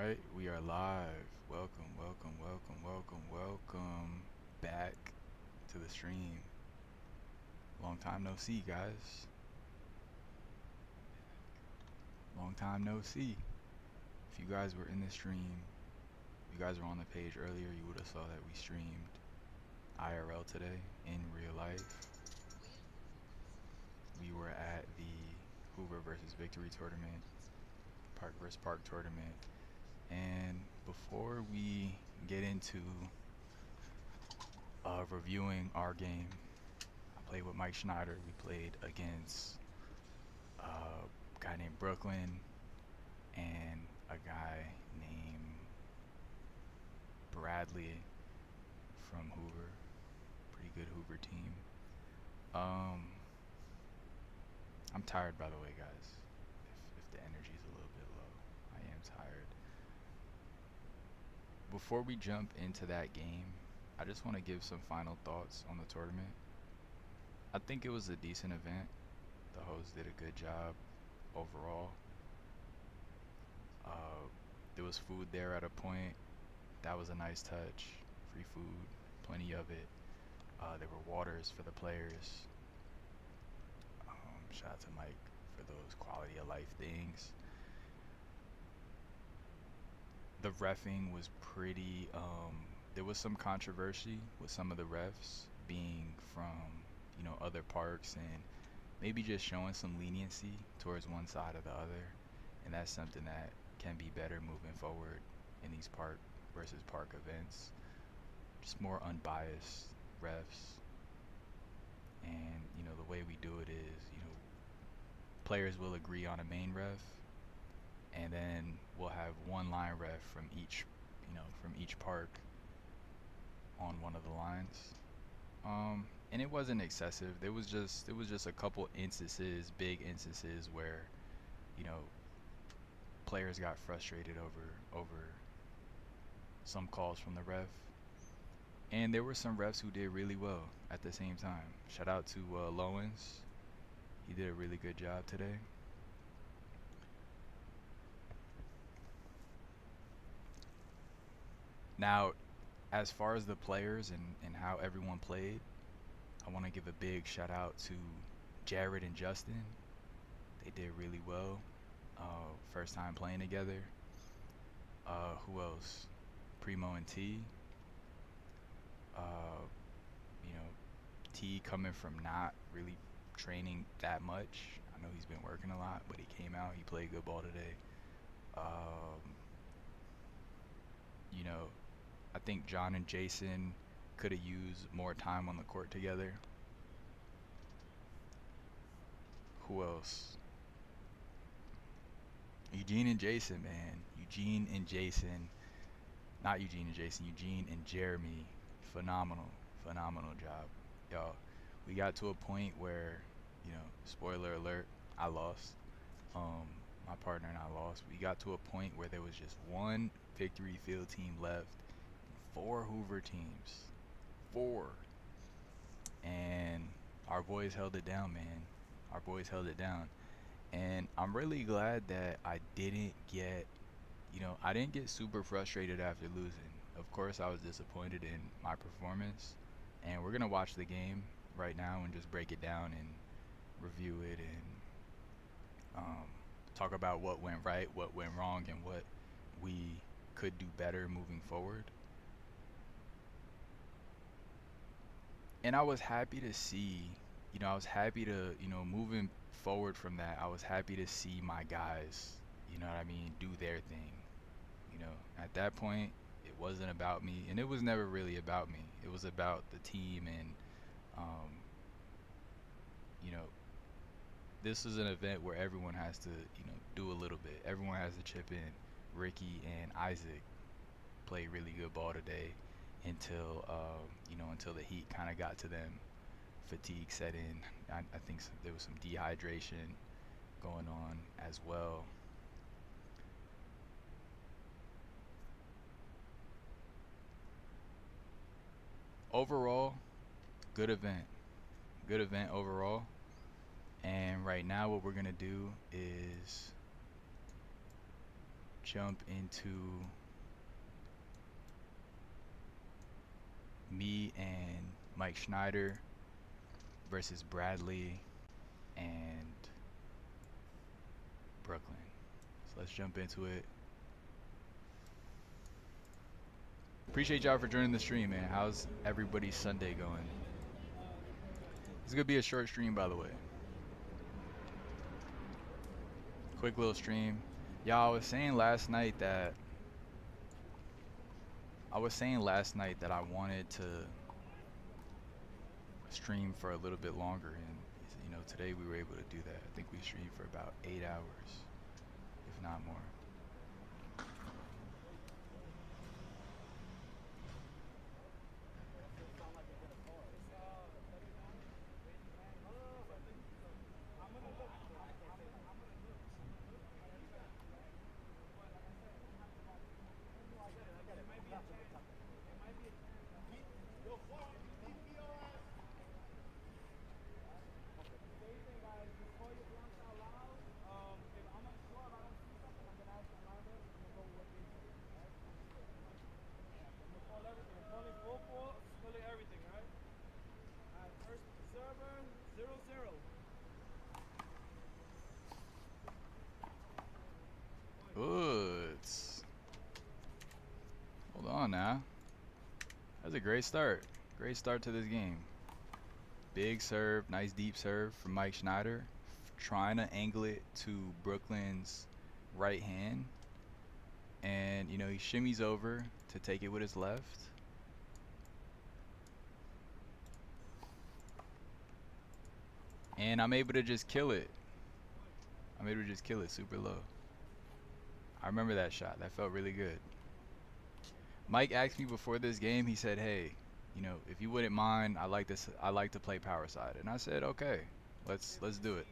Alright, we are live. Welcome, welcome, welcome, welcome, welcome back to the stream. Long time no see, guys. Long time no see. If you guys were in the stream, you guys were on the page earlier, you would have saw that we streamed IRL today in real life. We were at the Hoover versus Victory tournament, Park versus Park tournament. And before we get into reviewing our game, I played with Mike Schneider. We played against a guy named Brooklyn and a guy named Bradley from Hoover. Pretty good Hoover team. I'm tired, by the way, guys. If the energy's a little bit low, I am tired. Before we jump into that game, I just want to give some final thoughts on the tournament. I think it was a decent event. The hosts did a good job overall. There was food there at a point. That was a nice touch. Free food, plenty of it. There were waters for the players. Shout out to Mike for those quality of life things. The reffing was pretty, there was some controversy with some of the refs being from, other parks and maybe just showing some leniency towards one side or the other. And that's something that can be better moving forward in these park versus park events. Just more unbiased refs. And, the way we do it is, players will agree on a main ref, and then we'll have one line ref from each park on one of the lines. And it wasn't excessive. It was just a couple instances, big instances where, players got frustrated over some calls from the ref. And there were some refs who did really well at the same time. Shout out to Lowens. He did a really good job today. Now, as far as the players and how everyone played, I want to give a big shout out to Jared and Justin. They did really well. First time playing together. Who else? Primo and T. T coming from not really training that much. I know he's been working a lot, but he came out, he played good ball today. I think John and Jason could have used more time on the court together. Who else? Eugene and Jason, man. Eugene and Jason. Not Eugene and Jason, Eugene and Jeremy. Phenomenal job. Y'all, we got to a point where, spoiler alert, I lost. My partner and I lost. We got to a point where there was just one Victory Field team left, 4 Hoover teams, 4, and our boys held it down, man. Our boys held it down, and I'm really glad that I didn't get super frustrated after losing. Of course, I was disappointed in my performance, and we're gonna watch the game right now and just break it down and review it and talk about what went right, what went wrong, and what we could do better moving forward. And I was happy to see, moving forward from that, I was happy to see my guys, do their thing. At that point, it wasn't about me, and it was never really about me. It was about the team, and, this is an event where everyone has to, do a little bit. Everyone has to chip in. Ricky and Isaac played really good ball today until the heat kind of got to them. Fatigue set in. I think there was some dehydration going on as well. Overall, good event. Good event overall. And right now what we're going to do is jump into me and Mike Schneider versus Bradley and Brooklyn. So let's jump into it. Appreciate y'all for joining the stream, man. How's everybody's Sunday going? It's gonna be a short stream, by the way. Quick little stream. Y'all, I was saying last night that I wanted to stream for a little bit longer, and you know, today we were able to do that. I think we streamed for about 8 hours, if not more. Hold on now. That's a great start. Great start to this game. Big serve, nice deep serve from Mike Schneider. Trying to angle it to Brooklyn's right hand. And, you know, he shimmies over to take it with his left. And I'm able to just kill it. I'm able to just kill it super low. I remember that shot. That felt really good. Mike asked me before this game, he said, hey, you know, if you wouldn't mind, I like to play power side. And I said, okay, let's do it.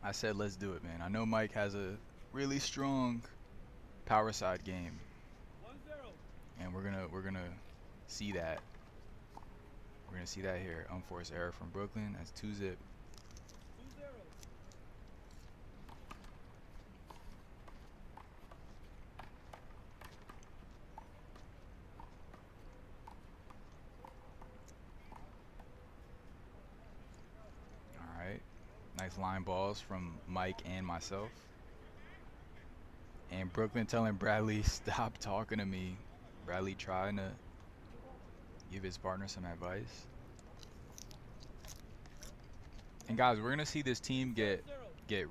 I said, let's do it, man. I know Mike has a really strong power side game. And we're gonna see that. We're gonna see that here. Unforced error from Brooklyn. That's 2-zip. Nice line balls from Mike and myself. And Brooklyn telling Bradley, stop talking to me. Bradley trying to give his partner some advice. And guys, we're gonna see this team get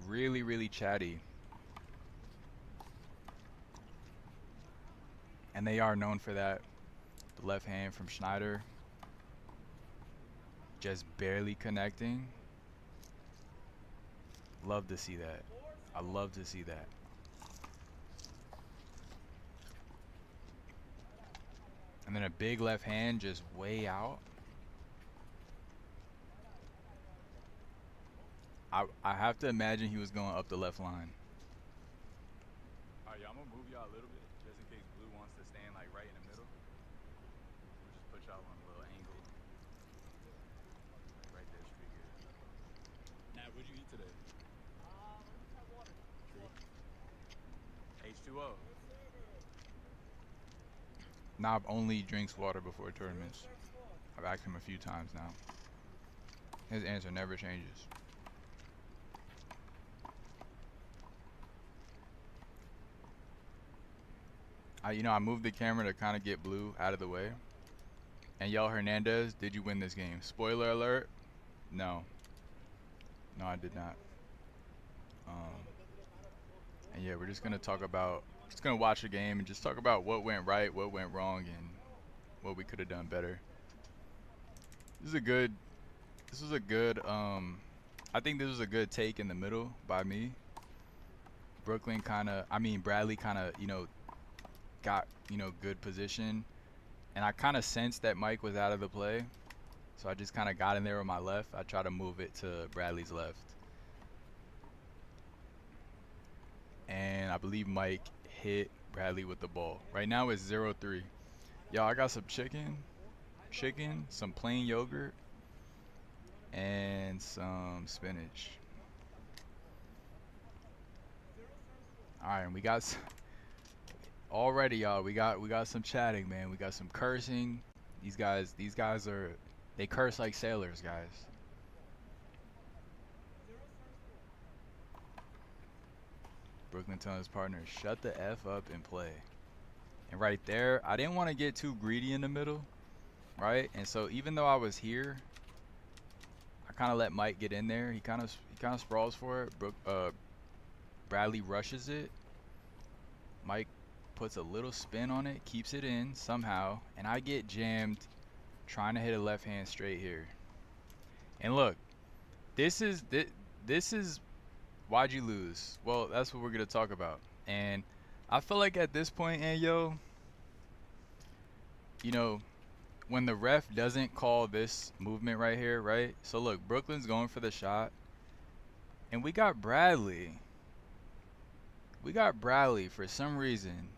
really, really chatty. And they are known for that. The left hand from Schneider. Just barely connecting. Love to see that. I love to see that. And then a big left hand just way out. I have to imagine he was going up the left line. Alright, y'all, I'm gonna move y'all a little bit just in case Blue wants to stand like right in the middle. We'll just put y'all on a little angle. Right there, straight good. Nah, what'd you eat today? H2O. Knob only drinks water before tournaments. I've asked him a few times now. His answer never changes. You know, I moved the camera to kind of get Blue out of the way. And Yel Hernandez, did you win this game? Spoiler alert, no. No, I did not. And yeah, we're just gonna talk about, just gonna watch the game and just talk about what went right, what went wrong, and what we could have done better. This was a good, I think this was a good take in the middle by me. Bradley kind of, you know, got, you know, good position. And I kind of sensed that Mike was out of the play. So I just kind of got in there with my left. I tried to move it to Bradley's left. And I believe Mike hit Bradley with the ball. Right now it's 0-3. Y'all, I got some chicken, some plain yogurt, and some spinach. All right, and we got already, y'all. We got some chatting, man. We got some cursing. These guys are they curse like sailors, guys. Brooklyn telling his partner, shut the F up and play. And right there, I didn't want to get too greedy in the middle, right? And so even though I was here, I kind of let Mike get in there. He kind of sprawls for it. Bradley rushes it. Mike puts a little spin on it, keeps it in somehow, and I get jammed trying to hit a left hand straight here. And look, this is why'd you lose? Well, that's what we're gonna talk about. And I feel like at this point, and yo, you know, when the ref doesn't call this movement right here, right? So look, Brooklyn's going for the shot, and we got Bradley. We got Bradley for some reason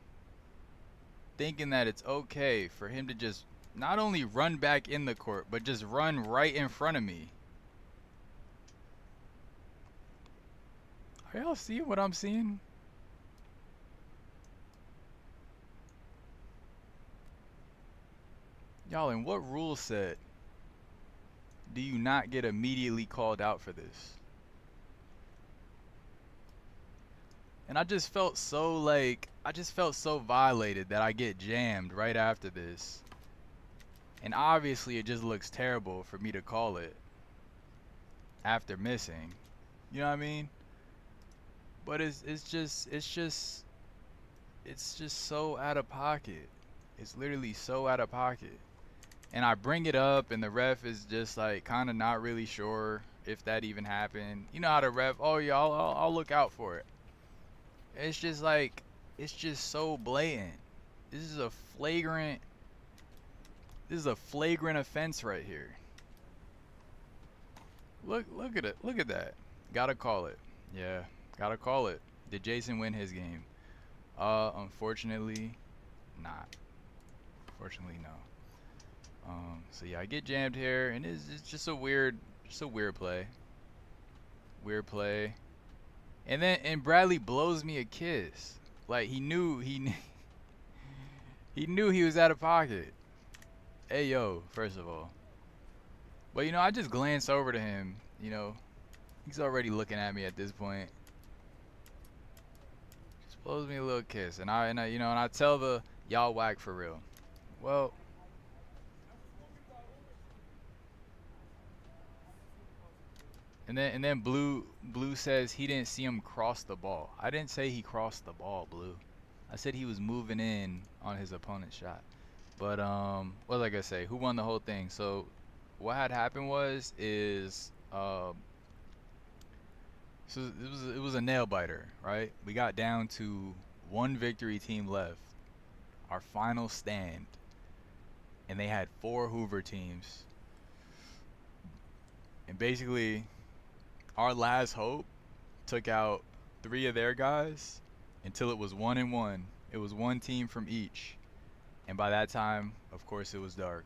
thinking that it's okay for him to just not only run back in the court, but just run right in front of me. Are y'all seeing what I'm seeing? Y'all, in what rule set do you not get immediately called out for this? And I just felt so violated that I get jammed right after this. And obviously it just looks terrible for me to call it after missing. You know what I mean? But it's just so out of pocket. It's literally so out of pocket. And I bring it up and the ref is just like kind of not really sure if that even happened. You know how the ref, oh yeah, I'll look out for it. It's just like, it's just so blatant. This is a flagrant offense right here. Look at it. Look at that. Gotta call it. Yeah, gotta call it. Did Jason win his game? Unfortunately, not. Fortunately, no. So yeah, I get jammed here, and it's just a weird play. Weird play. And Bradley blows me a kiss. Like he knew he knew he was out of pocket. Hey yo, first of all. But you know, I just glance over to him, you know. He's already looking at me at this point. Just blows me a little kiss. And I you know, and I tell the y'all whack for real. Well, and then Blue says he didn't see him cross the ball. I didn't say he crossed the ball, Blue. I said he was moving in on his opponent's shot. But what was I gonna say? Who won the whole thing? So what had happened was so it was a nail biter, right? We got down to one victory team left, our final stand, and they had 4 Hoover teams. And basically, our last hope took out 3 of their guys until it was 1-1. It was one team from each. And by that time, of course, it was dark.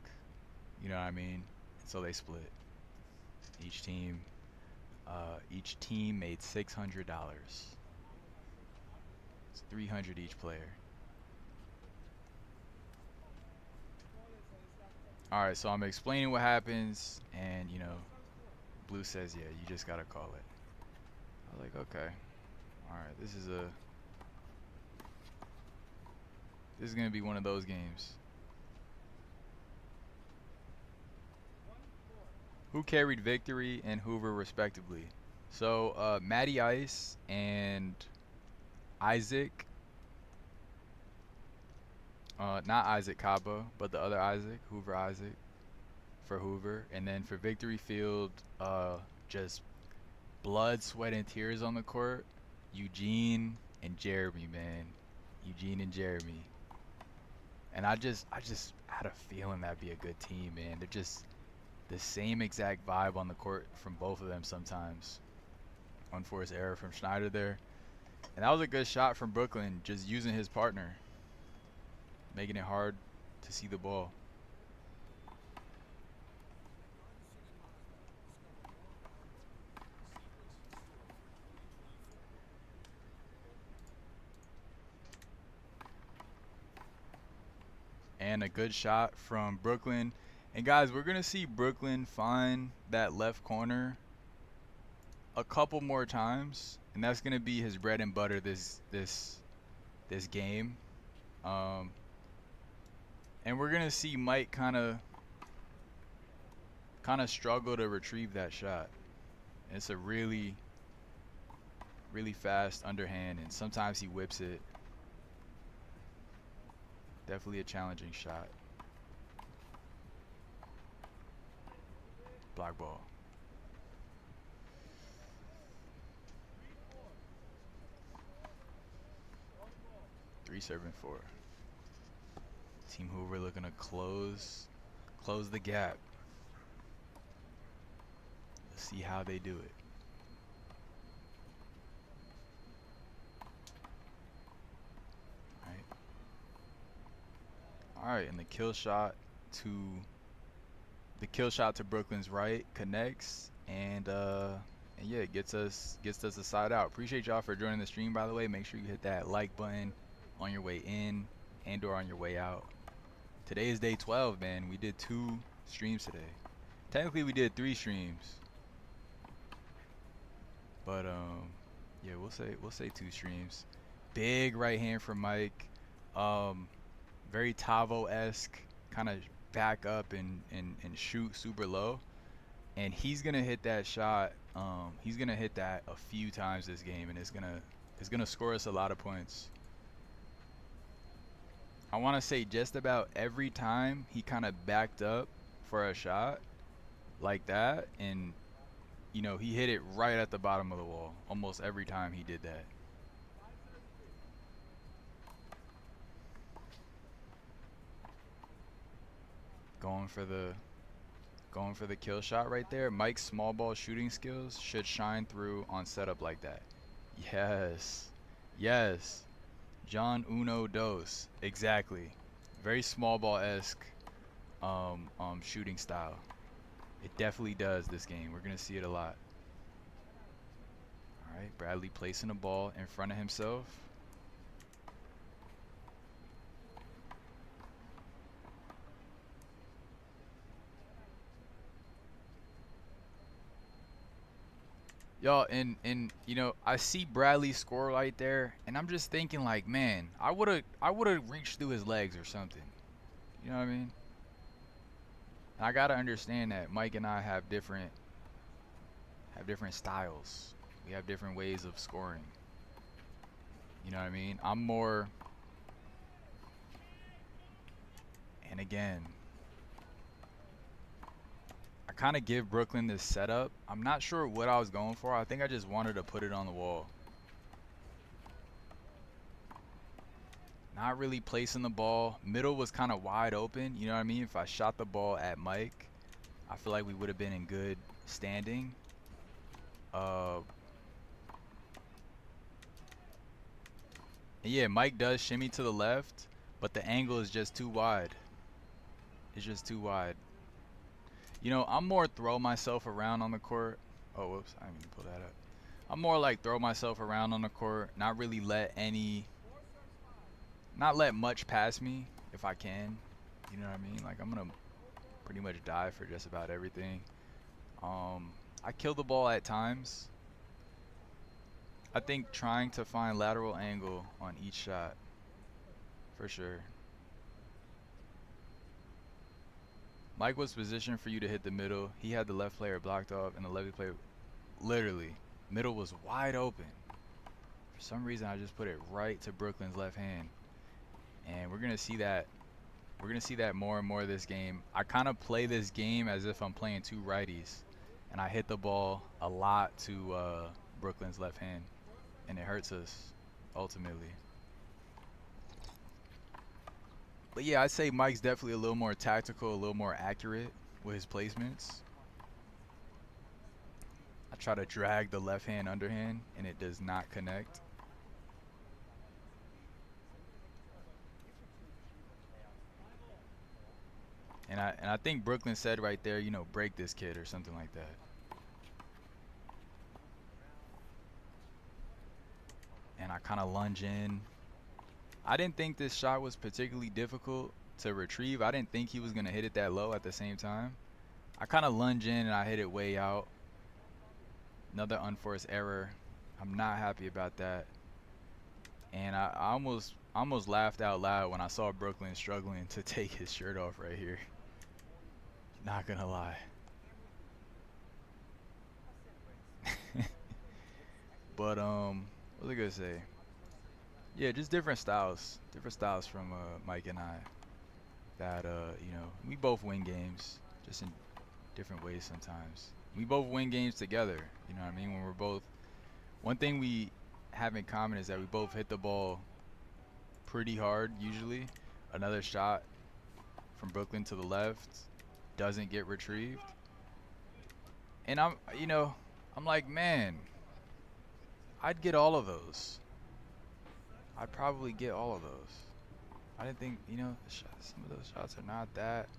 You know what I mean? So they split. Each team made $600. It's $300 each player. All right, so I'm explaining what happens, and you know, Blue says, yeah, you just gotta call it. I was like, okay. All right, this is gonna be one of those games. Who carried Victory and Hoover respectively? So Matty Ice and Isaac, not Isaac Kaba, but the other Isaac, Hoover Isaac, for Hoover. And then for Victory Field, just blood, sweat, and tears on the court, Eugene and Jeremy, man. Eugene and Jeremy. And I just had a feeling that'd be a good team, man. They're just the same exact vibe on the court from both of them sometimes. Unforced error from Schneider there. And that was a good shot from Brooklyn, just using his partner, making it hard to see the ball. And a good shot from Brooklyn. And guys, we're going to see Brooklyn find that left corner a couple more times, and that's going to be his bread and butter this game. And we're going to see Mike kind of struggle to retrieve that shot. It's a really fast underhand, and sometimes he whips it. Definitely a challenging shot. Block ball. Three serving four. Team Hoover looking to close the gap. Let's see how they do it. All right, and the kill shot to Brooklyn's right connects, and yeah, it gets us a side out. Appreciate y'all for joining the stream, by the way. Make sure you hit that like button on your way in and or on your way out. Today is day 12, man. We did 2 streams today. Technically we did 3 streams, but yeah, we'll say 2 streams. Big right hand from Mike. Very Tavo-esque, kind of back up and shoot super low, and he's gonna hit that shot. He's gonna hit that a few times this game, and it's gonna score us a lot of points. I want to say just about every time he kind of backed up for a shot like that, and you know, he hit it right at the bottom of the wall almost every time he did that. Going for the kill shot right there. Mike's small ball shooting skills should shine through on setup like that. Yes. Yes. John Uno Dos. Exactly. Very small ball-esque shooting style. It definitely does this game. We're going to see it a lot. All right, Bradley placing the ball in front of himself. Y'all, and you know, I see Bradley score right there, and I'm just thinking like, man, I would have reached through his legs or something. You know what I mean? I gotta understand that Mike and I have different styles. We have different ways of scoring. You know what I mean? I'm more, and again, I kind of give Brooklyn this setup. I'm not sure what I was going for. I think I just wanted to put it on the wall. Not really placing the ball. Middle was kind of wide open. You know what I mean? If I shot the ball at Mike, I feel like we would have been in good standing. And yeah, Mike does shimmy to the left, but the angle is just too wide. It's just too wide. You know, I'm more throw myself around on the court. Oh, whoops, I didn't even pull that up. I'm more like throw myself around on the court, not really not let much pass me if I can. You know what I mean? Like, I'm gonna pretty much die for just about everything. I kill the ball at times. I think trying to find lateral angle on each shot, for sure. Mike was positioned for you to hit the middle. He had the left player blocked off, and the left player, literally, middle was wide open. For some reason, I just put it right to Brooklyn's left hand. And we're gonna see that. We're gonna see that more and more this game. I kind of play this game as if I'm playing 2 righties, and I hit the ball a lot to Brooklyn's left hand, and it hurts us ultimately. But yeah, I'd say Mike's definitely a little more tactical, a little more accurate with his placements. I try to drag the left hand underhand, and it does not connect. And I think Brooklyn said right there, you know, break this kid or something like that. And I kind of lunge in. I didn't think this shot was particularly difficult. to retrieve. I didn't think he was gonna hit it that low at the same time. I kind of lunge in and I hit it way out. Another unforced error. I'm not happy about that. And I almost laughed out loud when I saw Brooklyn struggling to take his shirt off right here. Not gonna lie. But what was I gonna say? Yeah, just different styles from Mike and I. That you know, we both win games, just in different ways sometimes. We both win games together. You know what I mean? When we're both, one thing we have in common is that we both hit the ball pretty hard usually. Another shot from Brooklyn to the left doesn't get retrieved. And I'm like, man, I'd get all of those. I'd probably get all of those. I didn't think, some of those shots are not that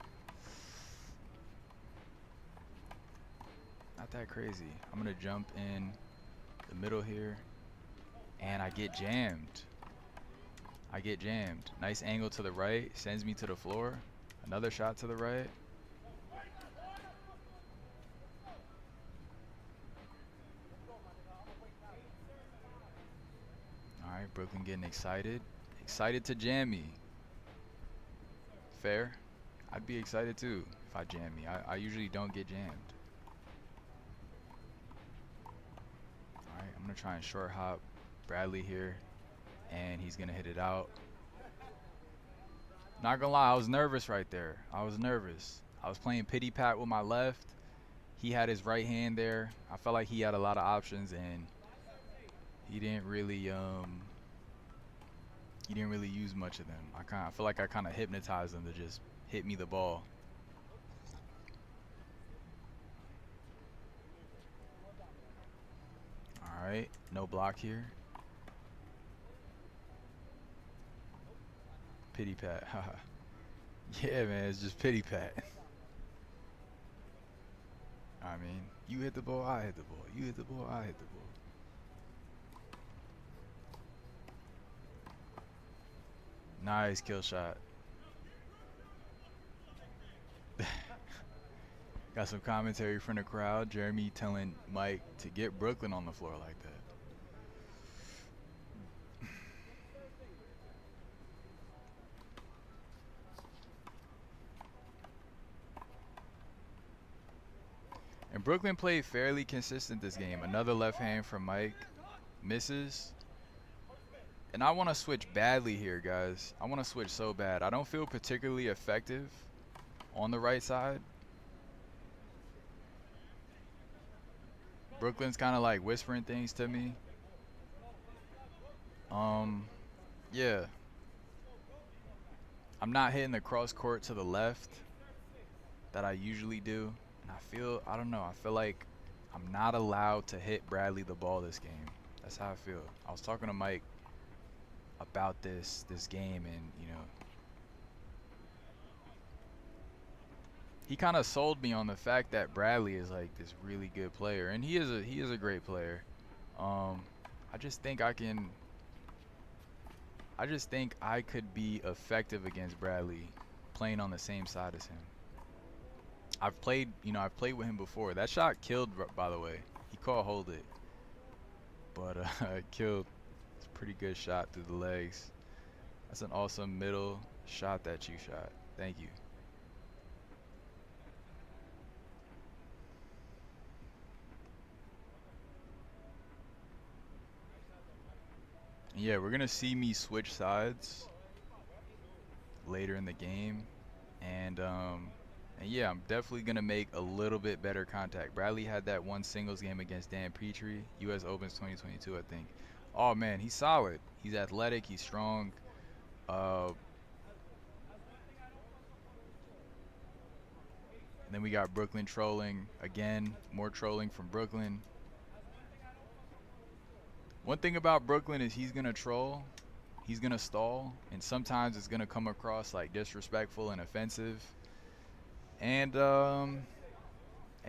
crazy. I'm gonna jump in the middle here, and I get jammed. Nice angle to the right, sends me to the floor. Another shot to the right. All right, Brooklyn getting excited to jam me. Fair. I'd be excited too if I jam me. I usually don't get jammed. Alright, I'm gonna try and short hop Bradley here, and he's gonna hit it out. Not gonna lie, I was nervous right there. I was nervous. I was playing pity pat with my left. He had his right hand there. I felt like he had a lot of options, and he didn't really use much of them. I feel like I kind of hypnotized him to just hit me the ball. All right, no block here. Pity pat. Yeah, man, it's just pity pat. I mean, you hit the ball, I hit the ball. You hit the ball, I hit the ball. Nice kill shot. Got some commentary from the crowd. Jeremy telling Mike to get Brooklyn on the floor like that. And Brooklyn played fairly consistent this game. Another left hand from Mike. Misses. And I want to switch badly here, guys. I want to switch so bad. I don't feel particularly effective on the right side. Brooklyn's kind of like whispering things to me. Yeah. I'm not hitting the cross court to the left that I usually do. And I don't know, I feel like I'm not allowed to hit Bradley the ball this game. That's how I feel. I was talking to Mike about this game, and he kind of sold me on the fact that Bradley is like this really good player, and he is a great player. I just think I could be effective against Bradley playing on the same side as him. I've played with him before. That shot killed, by the way. He caught hold it, but killed. It's a pretty good shot through the legs. That's an awesome middle shot that you shot. Thank you. And yeah, we're gonna see me switch sides later in the game, and yeah, I'm definitely gonna make a little bit better contact. Bradley had that one singles game against Dan Petrie, U.S. Opens 2022, I think. Oh man, he's solid. He's athletic. He's strong. And then we got Brooklyn trolling again. More trolling from Brooklyn. One thing about Brooklyn is he's gonna troll, he's gonna stall, and sometimes it's gonna come across like disrespectful and offensive. And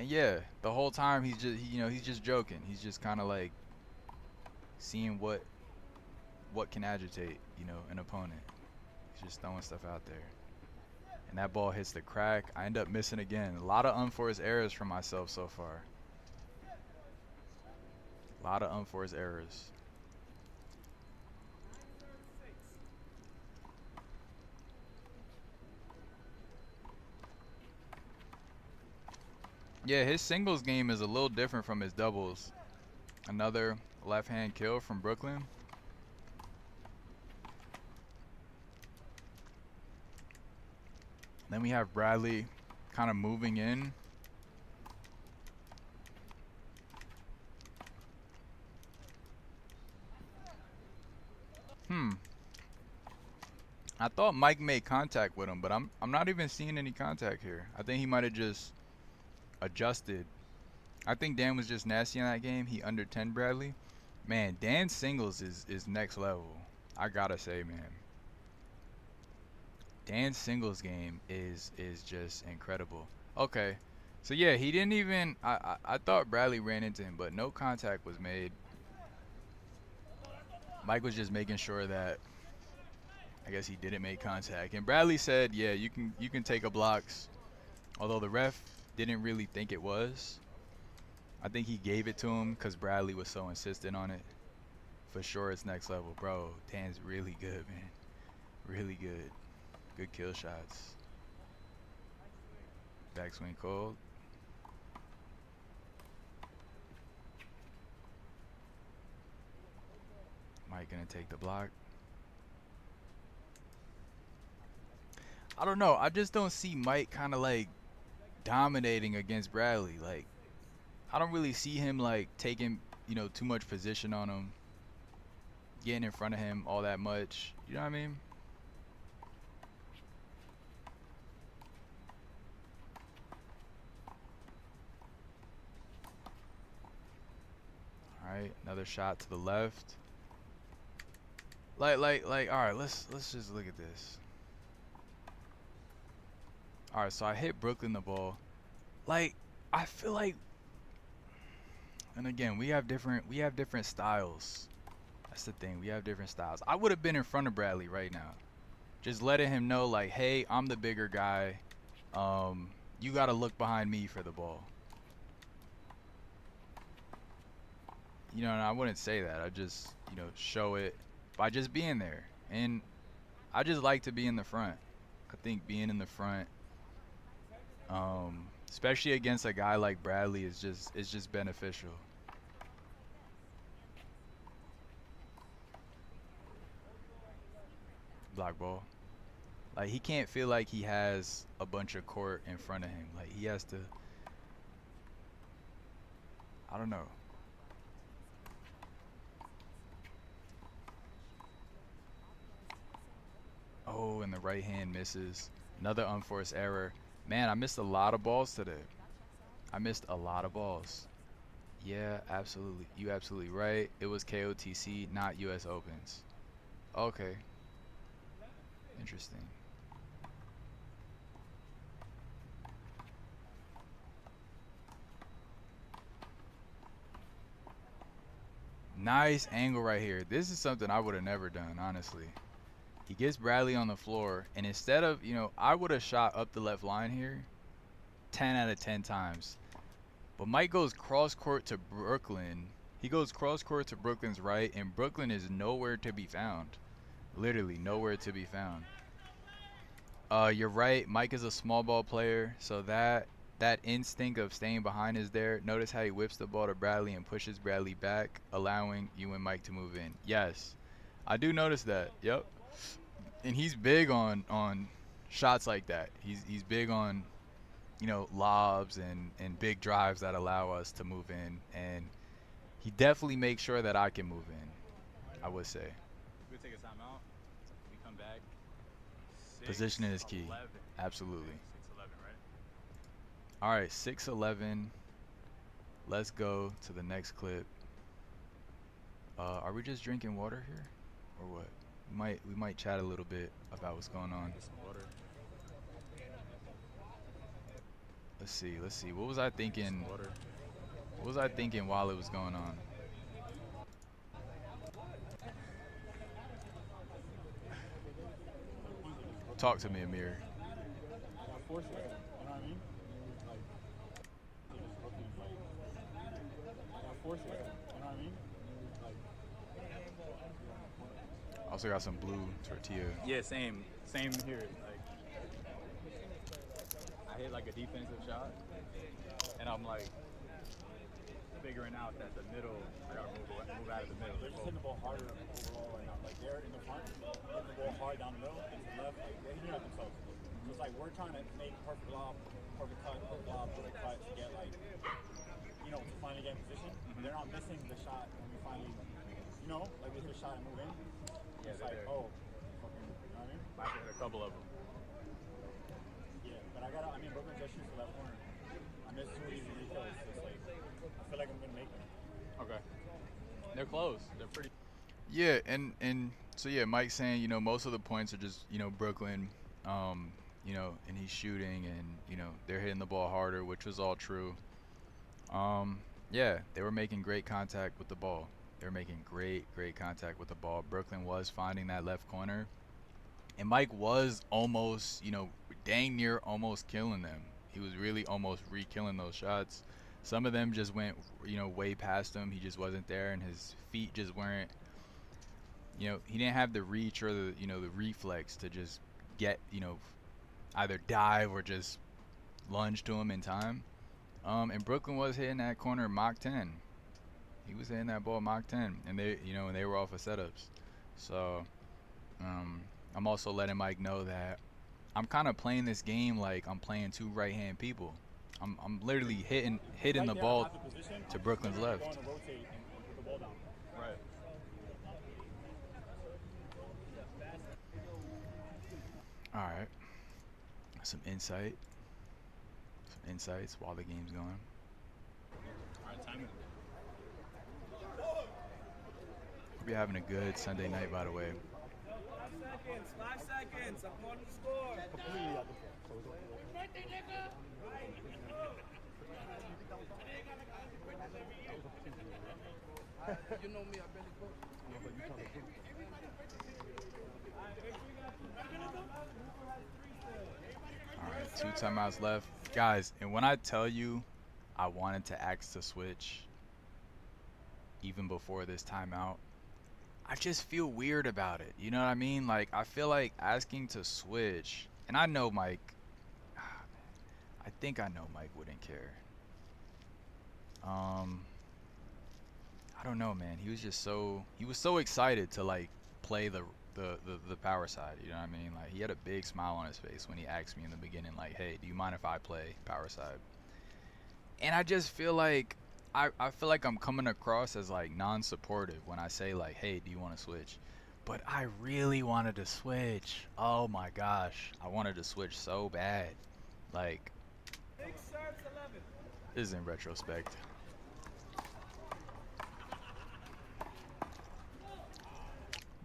yeah, the whole time he's just joking. He's just kind of like seeing what can agitate, an opponent. He's just throwing stuff out there. and that ball hits the crack. I end up missing again. A lot of unforced errors from myself so far. A lot of unforced errors. Yeah, his singles game is a little different from his doubles. Another left-hand kill from Brooklyn. Then we have Bradley kind of moving in. I thought Mike made contact with him, but I'm not even seeing any contact here. I think he might have just adjusted. I think Dan was just nasty in that game. He under 10 Bradley. Man, Dan's singles is next level. I gotta say, man. Dan's singles game is just incredible. Okay. So yeah, he didn't even I thought Bradley ran into him, but no contact was made. Mike was just making sure that I guess he didn't make contact. And Bradley said, yeah, you can take a blocks. Although the ref didn't really think it was. I think he gave it to him because Bradley was so insistent on it. For sure it's next level. Bro, Dan's really good, man. Really good. Good kill shots. Backswing cold. Mike gonna take the block. I don't know. I just don't see Mike kind of like dominating against Bradley. Like, I don't really see him like taking, you know, too much position on him, getting in front of him all that much. You know what I mean? All right, another shot to the left. Like, all right, let's just look at this. All right, so I hit Brooklyn the ball. Like, I feel like, and again, we have different styles. That's the thing. We have different styles. I would have been in front of Bradley right now, just letting him know, like, hey, I'm the bigger guy. You gotta look behind me for the ball. You know, and I wouldn't say that. I just, you know, show it by just being there. And I just like to be in the front. I think being in the front, especially against a guy like Bradley, is just beneficial. Block ball. Like, he can't feel like he has a bunch of court in front of him. Like, he has to, I don't know. Oh, and the right hand misses. Another unforced error. Man, I missed a lot of balls today. I missed a lot of balls. Yeah, absolutely. You absolutely right. It was KOTC, not US Opens. Okay. Interesting. Nice angle right here. This is something I would have never done, honestly. He gets Bradley on the floor, and instead of, you know, I would have shot up the left line here 10 out of 10 times. But Mike goes cross court to Brooklyn. He goes cross court to Brooklyn's right, and Brooklyn is nowhere to be found. Literally nowhere to be found. You're right. Mike is a small ball player, so that instinct of staying behind is there. Notice how he whips the ball to Bradley and pushes Bradley back, allowing you and Mike to move in. Yes, I do notice that. Yep. And he's big on shots like that. He's big on, you know, lobs and big drives that allow us to move in, and he definitely makes sure that I can move in, I would say. We take a timeout. We come back. Positioning is key. Absolutely. 6-11, right? All right, 6-11. Let's go to the next clip. Are we just drinking water here, or what? We might chat a little bit about what's going on. Let's see. What was I thinking? What was I thinking while it was going on? Talk to me, Amir. force it. You know what I mean? Like, you just fucking like, gotta force it. You know what I mean? Like, Also got some blue tortilla. Yeah, same here. Like, I hit like a defensive shot, and I'm like figuring out that the middle, I gotta move out of the middle. they're just hitting the ball harder overall right now. Like, they're in the front, hitting the ball hard down the middle, and to the left, like, they're hitting it themselves. So it's like we're trying to make perfect lob, perfect cut, perfect cut to get, like, you know, to finally get in position. They're not missing the shot when we finally, you know, like we hit a shot and move in. Yeah, it's like, oh, fucking, you know what I mean? I hit a couple of them. Yeah, but I mean, Brooklyn just shoots the left corner. I missed 2 easy kills. It's like, I feel like I'm gonna make them. Okay. They're close. They're pretty. Yeah, and so yeah, Mike's saying, you know, most of the points are just, you know, Brooklyn, you know, and he's shooting, and, you know, they're hitting the ball harder, which was all true. Yeah, they were making great contact with the ball. They were making great contact with the ball. Brooklyn was finding that left corner, and Mike was almost, you know, dang near almost killing them. He was really almost re-killing those shots. Some of them just went, you know, way past him. He just wasn't there, and his feet just weren't, you know, he didn't have the reach or the, you know, the reflex to just get, you know, either dive or just lunge to him in time. And Brooklyn was hitting that corner Mach 10. He was hitting that ball Mach 10, and they, you know, and they were off of setups. So I'm also letting Mike know that I'm kind of playing this game like I'm playing two right-hand people. I'm literally hitting the ball to Brooklyn's left. Going to rotate and put the ball down. Right. All right. Some insights while the game's going. All right, time it. Hope you're having a good Sunday night, by the way. 5 seconds. I'm on the score. Completely out the floor. So it's okay. You know me, I barely cook. No, but you tell the truth. All right, 2 timeouts left, guys. And when I tell you, I wanted to ask to switch even before this timeout, I just feel weird about it. You know what I mean? Like, I feel like asking to switch, and I know Mike. I think I know Mike wouldn't care. I don't know, man. He was so excited to like play the power side. You know what I mean? Like, he had a big smile on his face when he asked me in the beginning, like, "Hey, do you mind if I play power side?" And I just feel like I feel like I'm coming across as like non-supportive when I say like, "Hey, do you want to switch?" But I really wanted to switch. Oh my gosh, I wanted to switch so bad. Like, 6 serves 11. this is in retrospect.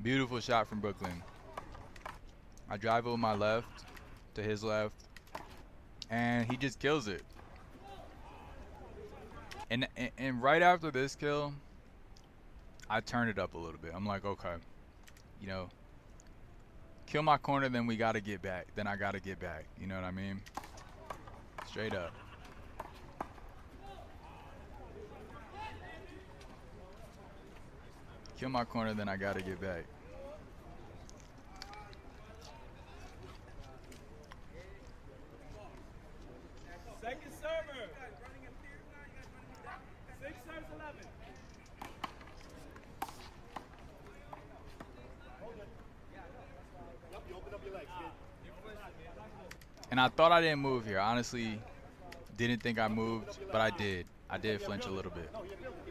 Beautiful shot from Brooklyn. I drive it with my left to his left, and he just kills it. And right after this kill, I turn it up a little bit. I'm like, okay, you know, kill my corner, then we got to get back. Then I got to get back. You know what I mean? Straight up. Kill my corner, then I got to get back. Second server. 6 serves 11. You open up your legs, kid. And I thought I didn't move here. Honestly, didn't think I moved, but I did. I did flinch a little bit. No, you're building. He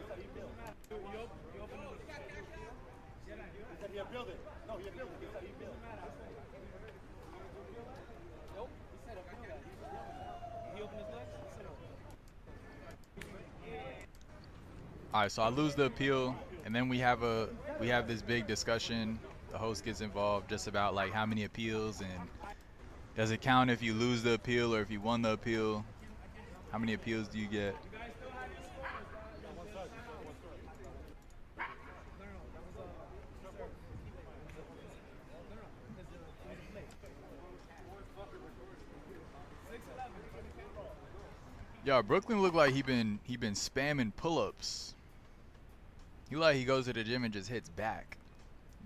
said you're building. No, you're building. He said you're building. Nope. He said I do that. He opened his legs. All right, so I lose the appeal, and then we have this big discussion. The host gets involved just about like how many appeals, and does it count if you lose the appeal or if you won the appeal? How many appeals do you get? Yo, Brooklyn looked like he been spamming pull-ups. He like he goes to the gym and just hits back.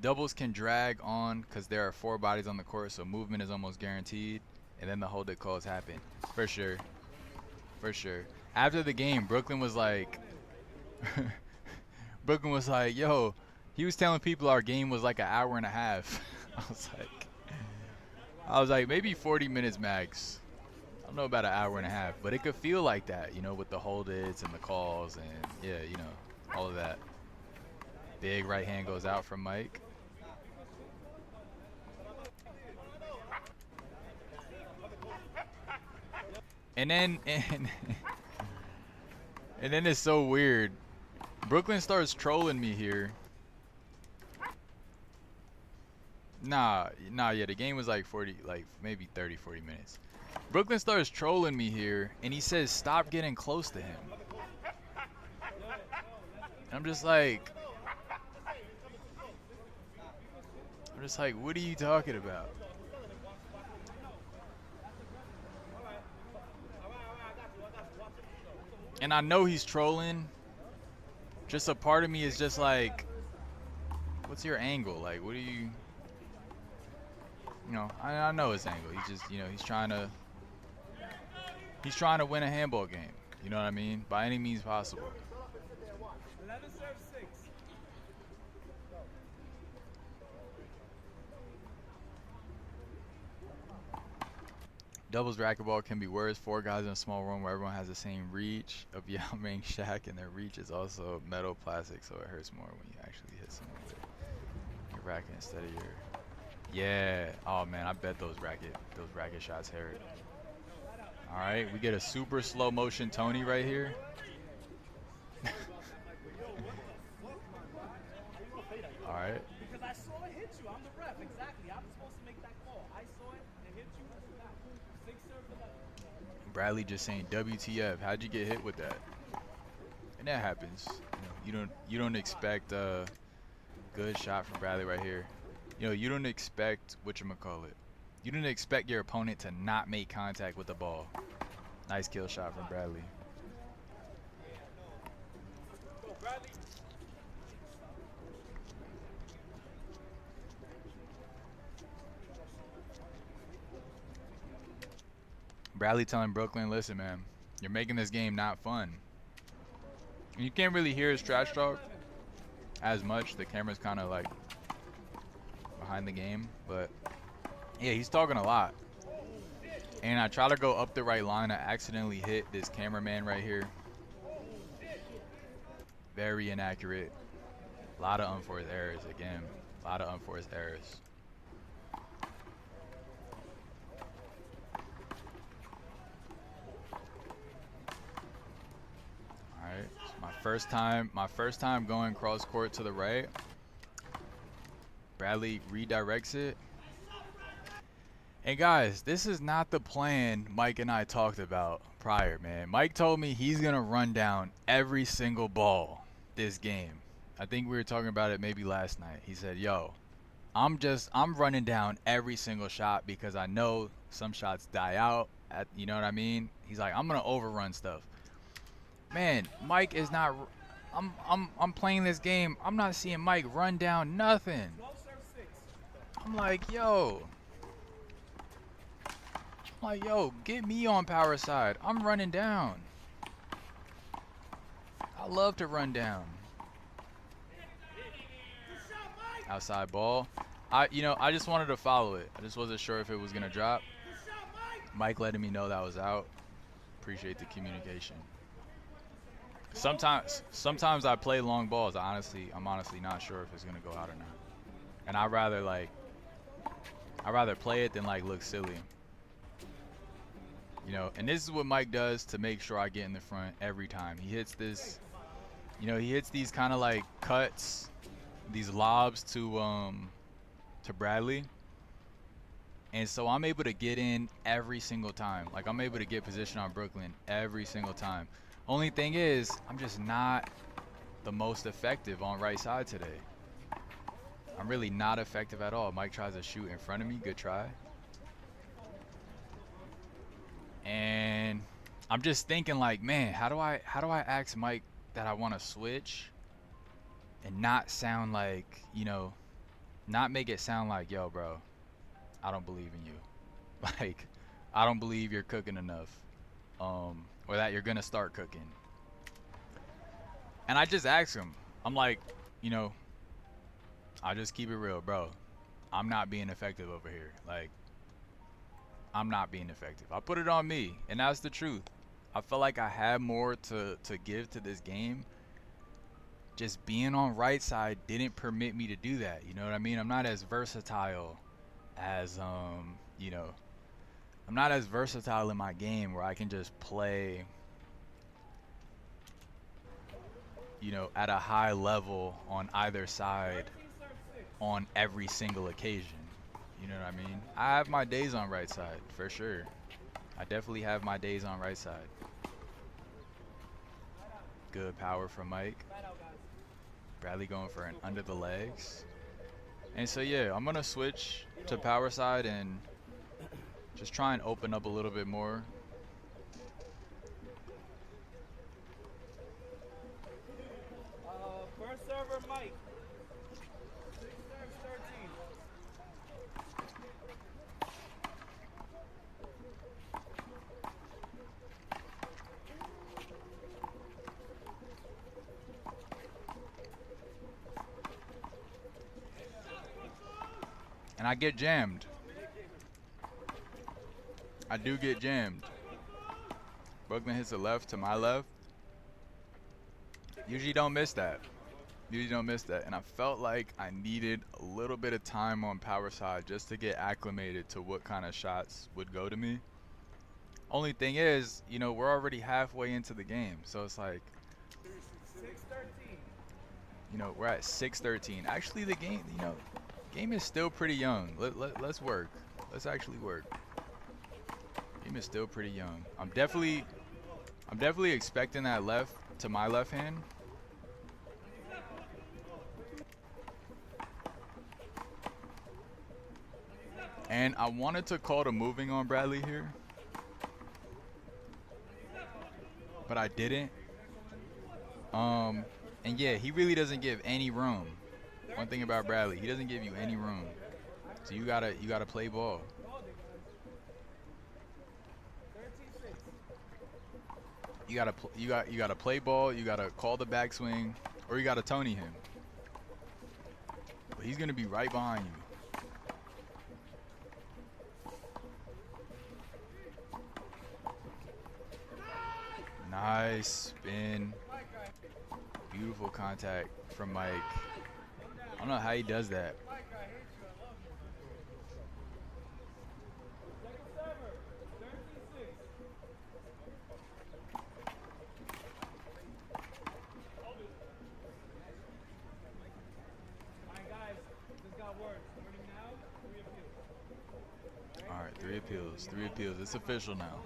Doubles can drag on because there are 4 bodies on the court, so movement is almost guaranteed. And then the hold it calls happen. For sure. For sure. After the game, Brooklyn was like, yo, he was telling people our game was like an hour and a half. I was like, maybe 40 minutes max. I don't know about an hour and a half, but it could feel like that, you know, with the hold its and the calls and yeah, you know, all of that. Big right hand goes out from Mike. And then and then it's so weird. Brooklyn starts trolling me here. Nah, yeah, the game was like 40, like maybe 30, 40 minutes. Brooklyn starts trolling me here, and he says, stop getting close to him. I'm just like, what are you talking about? And I know he's trolling. Just a part of me is just like, what's your angle? Like, what do you... You know, I know his angle. He's just, you know, he's trying to win a handball game. You know what I mean? By any means possible. 11 serve 6. Doubles racquetball can be worse. 4 guys in a small room where everyone has the same reach of Yao Ming Shaq, and their reach is also metal plastic, so it hurts more when you actually hit someone with your racket instead of your... Yeah. Oh man, I bet those racket shots hurt. All right, we get a super slow motion Tony right here. All right. Because I saw it hit you. I'm the ref. Exactly. I'm supposed to make that call. I saw it. It hit you. 6 serve 11. Bradley just saying WTF. How'd you get hit with that? And that happens. You know, you don't expect a good shot from Bradley right here. You know, you don't expect whatchamacallit. You don't expect your opponent to not make contact with the ball. Nice kill shot from Bradley. Go, Bradley. Bradley telling Brooklyn, listen, man, you're making this game not fun. And you can't really hear his trash talk as much. The camera's kind of like behind the game, but yeah, he's talking a lot. And I try to go up the right line. I accidentally hit this cameraman right here. Very inaccurate. A lot of unforced errors again. A lot of unforced errors. Alright, so my first time going cross court to the right. Bradley redirects it. And guys, this is not the plan Mike and I talked about prior, man. Mike told me he's gonna run down every single ball this game. I think we were talking about it maybe last night. He said, yo, I'm running down every single shot because I know some shots die out at, you know what I mean? He's like, I'm gonna overrun stuff. Man, Mike is not, I'm playing this game. I'm not seeing Mike run down nothing. I'm like, yo, get me on power side. I'm running down. I love to run down. Outside ball. I just wanted to follow it. I just wasn't sure if it was gonna drop. Mike letting me know that was out. Appreciate the communication. Sometimes I play long balls. I'm honestly not sure if it's gonna go out or not. And I'd rather play it than like look silly. You know, and this is what Mike does to make sure I get in the front every time. He hits this, you know, he hits these kind of like cuts, these lobs to Bradley. And so I'm able to get in every single time. Like I'm able to get position on Brooklyn every single time. Only thing is, I'm just not the most effective on right side today. I'm really not effective at all. Mike tries to shoot in front of me. Good try. And I'm just thinking like, man, how do I ask Mike that I want to switch and not sound like, not make it sound like, yo, bro, I don't believe in you. Like, I don't believe you're cooking enough, or that you're gonna start cooking. And I just ask him, I'm like, you know, I just keep it real, bro. I'm not being effective over here. Like, I'm not being effective. I put it on me, and that's the truth. I felt like I had more to give to this game. Just being on right side didn't permit me to do that. You know what I mean? I'm not as versatile as I'm not as versatile in my game where I can just play, at a high level on either side on every single occasion. You know what I mean? I have my days on right side, for sure. I definitely have my days on right side. Good power from Mike. Bradley going for an under the legs. And so, yeah, I'm going to switch to power side and just try and open up a little bit more. First server, Mike. 6 serves, 13. And I get jammed. I do get jammed. Brooklyn hits the left to my left. Usually don't miss that. Usually don't miss that. And I felt like I needed a little bit of time on power side just to get acclimated to what kind of shots would go to me. Only thing is, we're already halfway into the game. So it's like, 6-13. We're at 6-13. Actually, the game is still pretty young. Let's work. Let's actually work. Game is still pretty young. I'm definitely expecting that left to my left hand. And I wanted to call the moving on Bradley here, but I didn't. And yeah, he really doesn't give any room. One thing about Bradley, he doesn't give you any room. So you gotta play ball. You gotta play ball. You gotta call the backswing, or you gotta Tony him. But he's gonna be right behind you. Nice spin. Beautiful contact from Mike. I don't know how he does that. All right, 3 appeals. 3 appeals. It's official now.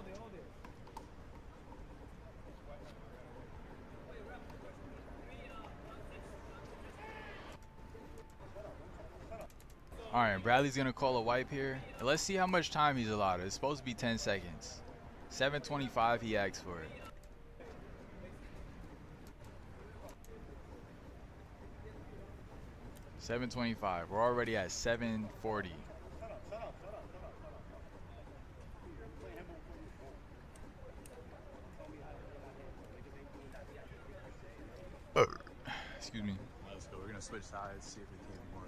All right, Bradley's gonna call a wipe here. And let's see how much time he's allowed. It's supposed to be 10 seconds. 7:25. He asked for it. $7:25. We're already at 7:40. Excuse me. Let's go. We're gonna switch sides, see if we can more.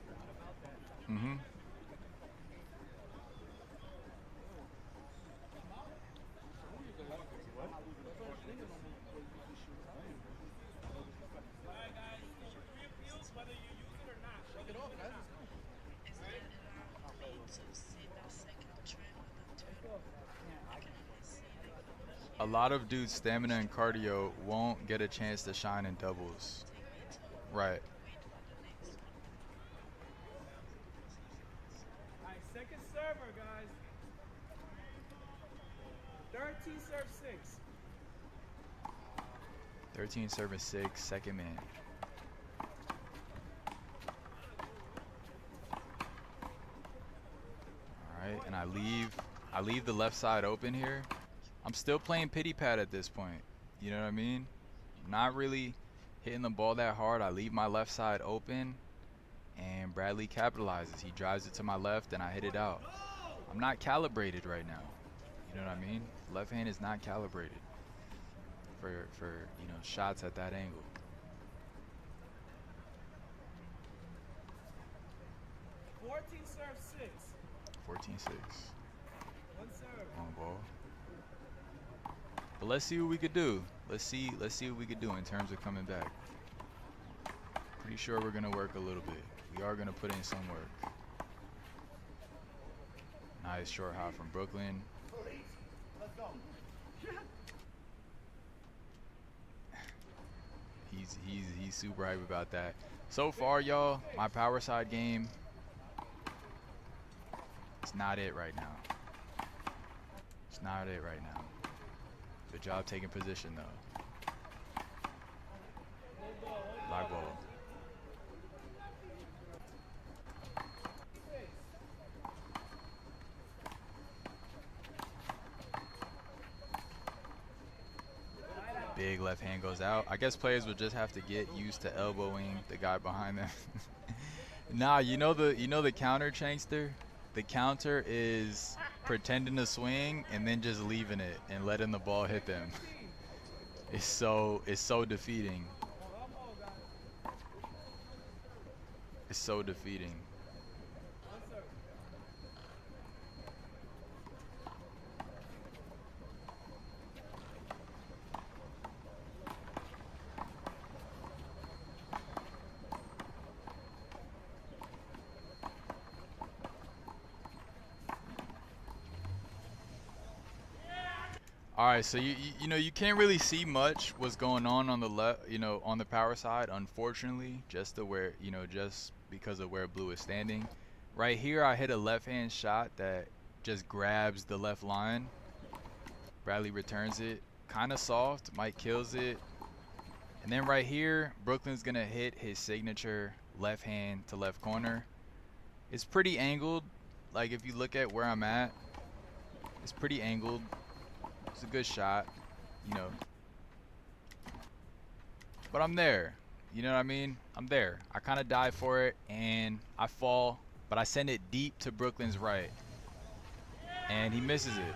Mm-hmm. A lot of dudes' stamina and cardio won't get a chance to shine in doubles. Right. Alright, second server, guys. 13 serve 6. 13 service 6, second man. All right, and I leave the left side open here. I'm still playing pity pat at this point. You know what I mean? Not really hitting the ball that hard. I leave my left side open, and Bradley capitalizes. He drives it to my left, and I hit it out. I'm not calibrated right now. You know what I mean? Left hand is not calibrated for you know, shots at that angle. Serve 6. 14-6. One serve. Long ball. But let's see what we could do. Let's see what we could do in terms of coming back. Pretty sure we're gonna work a little bit. We are gonna put in some work. Nice short hop from Brooklyn. He's super hype about that. So far, y'all, my power side game, it's not it right now. It's not it right now. Good job taking position though. Live ball. Big left hand goes out. I guess players would just have to get used to elbowing the guy behind them. Nah, you know the counter, Chankster? The counter is pretending to swing and then just leaving it and letting the ball hit them. It's so defeating. It's so defeating. All right, so you know, you can't really see much what's going on the left, you know, on the power side, unfortunately, just because of where blue is standing. Right here, I hit a left-hand shot that just grabs the left line. Bradley returns it, kind of soft. Mike kills it, and then right here, Brooklyn's gonna hit his signature left hand to left corner. It's pretty angled. Like if you look at where I'm at, it's pretty angled. It's a good shot, you know. But I'm there. You know what I mean? I'm there. I kind of dive for it, and I fall, but I send it deep to Brooklyn's right. And he misses it.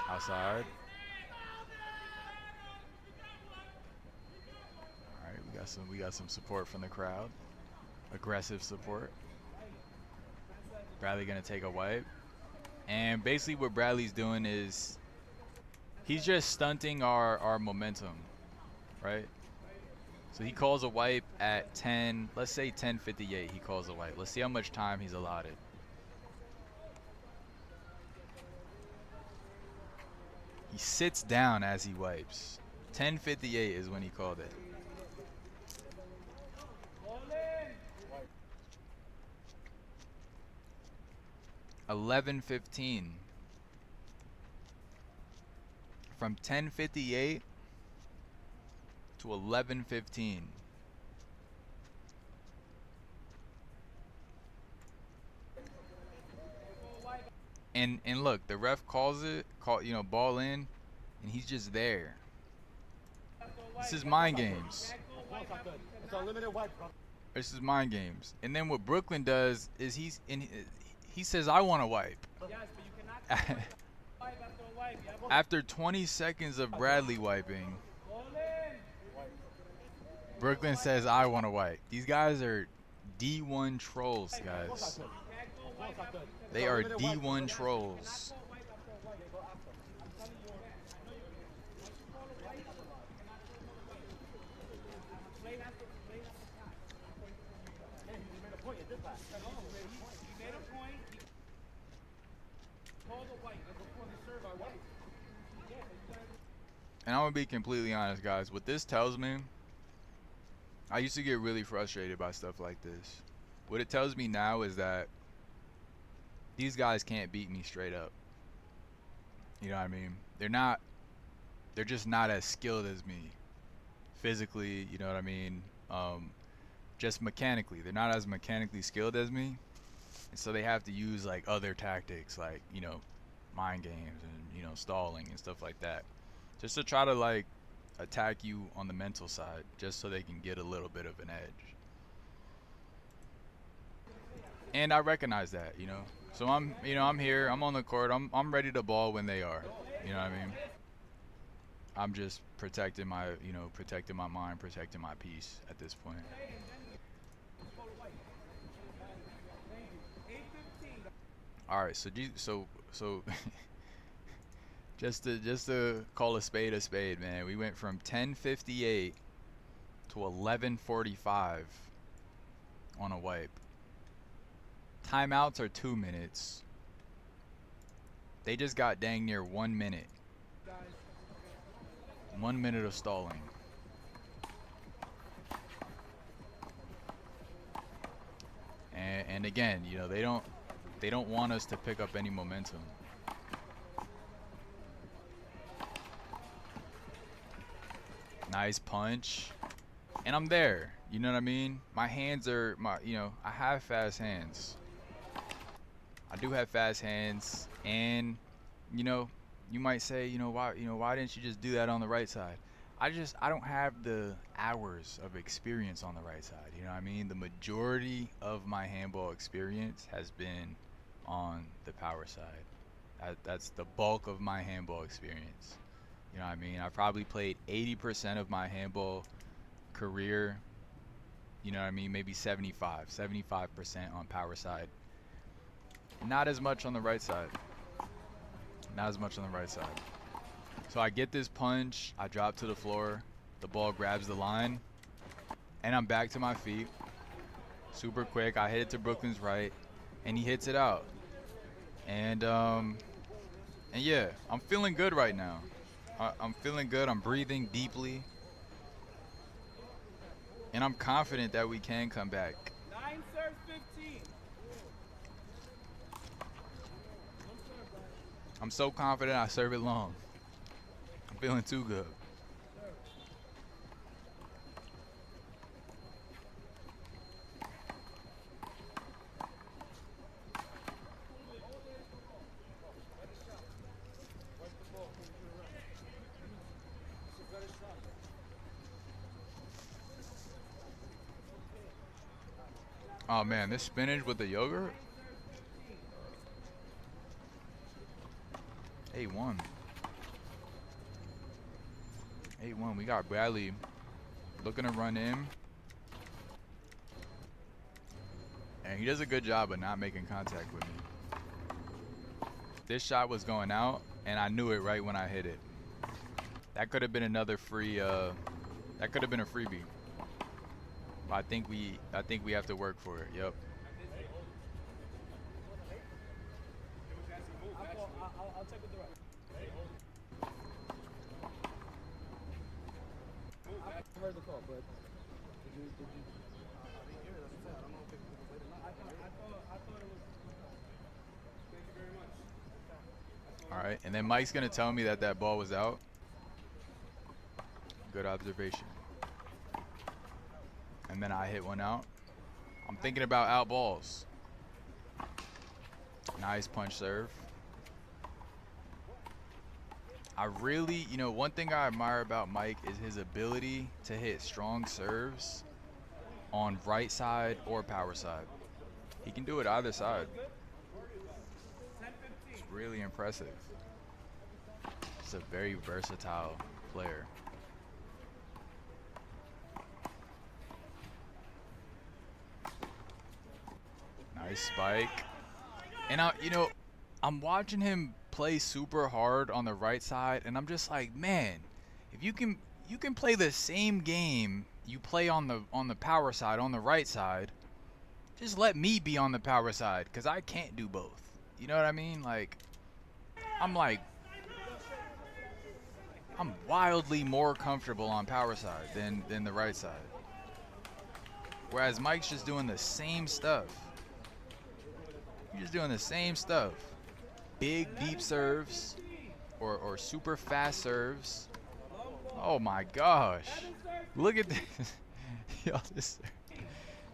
Outside. All right, we got some support from the crowd. Aggressive support. Bradley gonna take a wipe. And basically what Bradley's doing is he's just stunting our momentum, right? So he calls a wipe at 10, let's say 10:58 he calls a wipe. Let's see how much time he's allotted. He sits down as he wipes. 10:58 is when he called it. $11:15. From 10:58 to 11:15. And look, the ref calls it, you know, ball in, and he's just there. This is mind games. This is mind games. And then what Brooklyn does is he says, I want to wipe. After 20 seconds of Bradley wiping, Brooklyn says, I want to wipe. These guys are D1 trolls, guys. They are D1 trolls. And I'm gonna be completely honest, guys. What this tells me, I used to get really frustrated by stuff like this. What it tells me now is that these guys can't beat me straight up. You know what I mean? They're just not as skilled as me physically, you know what I mean? Just mechanically, they're not as mechanically skilled as me, and so they have to use like other tactics, like, you know, mind games and, you know, stalling and stuff like that, just to try to like attack you on the mental side, just so they can get a little bit of an edge. And I recognize that, you know. So I'm here, I'm on the court, I'm ready to ball when they are. You know what I mean? I'm just protecting my, you know, protecting my mind, protecting my peace at this point. All right, so just to call a spade, man. We went from 10:58 to 11:45 on a wipe. Timeouts are 2 minutes. They just got dang near 1 minute. 1 minute of stalling. And again, you know, they don't want us to pick up any momentum. Nice punch. And I'm there. You know what I mean? My hands are you know, I have fast hands. I do have fast hands, and you know, you might say, why didn't you just do that on the right side? I don't have the hours of experience on the right side. You know what I mean? The majority of my handball experience has been on the power side. That's the bulk of my handball experience. You know what I mean? I probably played 80% of my handball career. You know what I mean? Maybe 75% on power side. Not as much on the right side. Not as much on the right side. So I get this punch, I drop to the floor, the ball grabs the line, and I'm back to my feet. Super quick, I hit it to Brooklyn's right, and he hits it out. And yeah, I'm feeling good right now. I'm feeling good, I'm breathing deeply. And I'm confident that we can come back. 9 serves 15. I'm so confident I serve it long. I'm feeling too good. Oh man, this spinach with the yogurt? A1. A1, we got Bradley looking to run in. And he does a good job of not making contact with me. This shot was going out, and I knew it right when I hit it. That could have been another free, that could have been a freebie. But I think we have to work for it, yep. I'll check with the ref. I heard the call, but did you? I didn't hear it. That's what I said. I don't know if it was later. I thought it was. Thank you very much. All right, and then Mike's gonna tell me that ball was out. Good observation. And then I hit one out. I'm thinking about out balls. Nice punch serve. I really, one thing I admire about Mike is his ability to hit strong serves on right side or power side. He can do it either side. It's really impressive. He's a very versatile player. Nice spike. And I'm watching him play super hard on the right side, and I'm just like, man, if you can play the same game you play on the power side, on the right side, just let me be on the power side, because I can't do both. You know what I mean? Like, I'm wildly more comfortable on power side than the right side. Whereas Mike's just doing the same stuff. just doing the same stuff. Big deep serves or super fast serves. Oh my gosh. Look at this. Yo,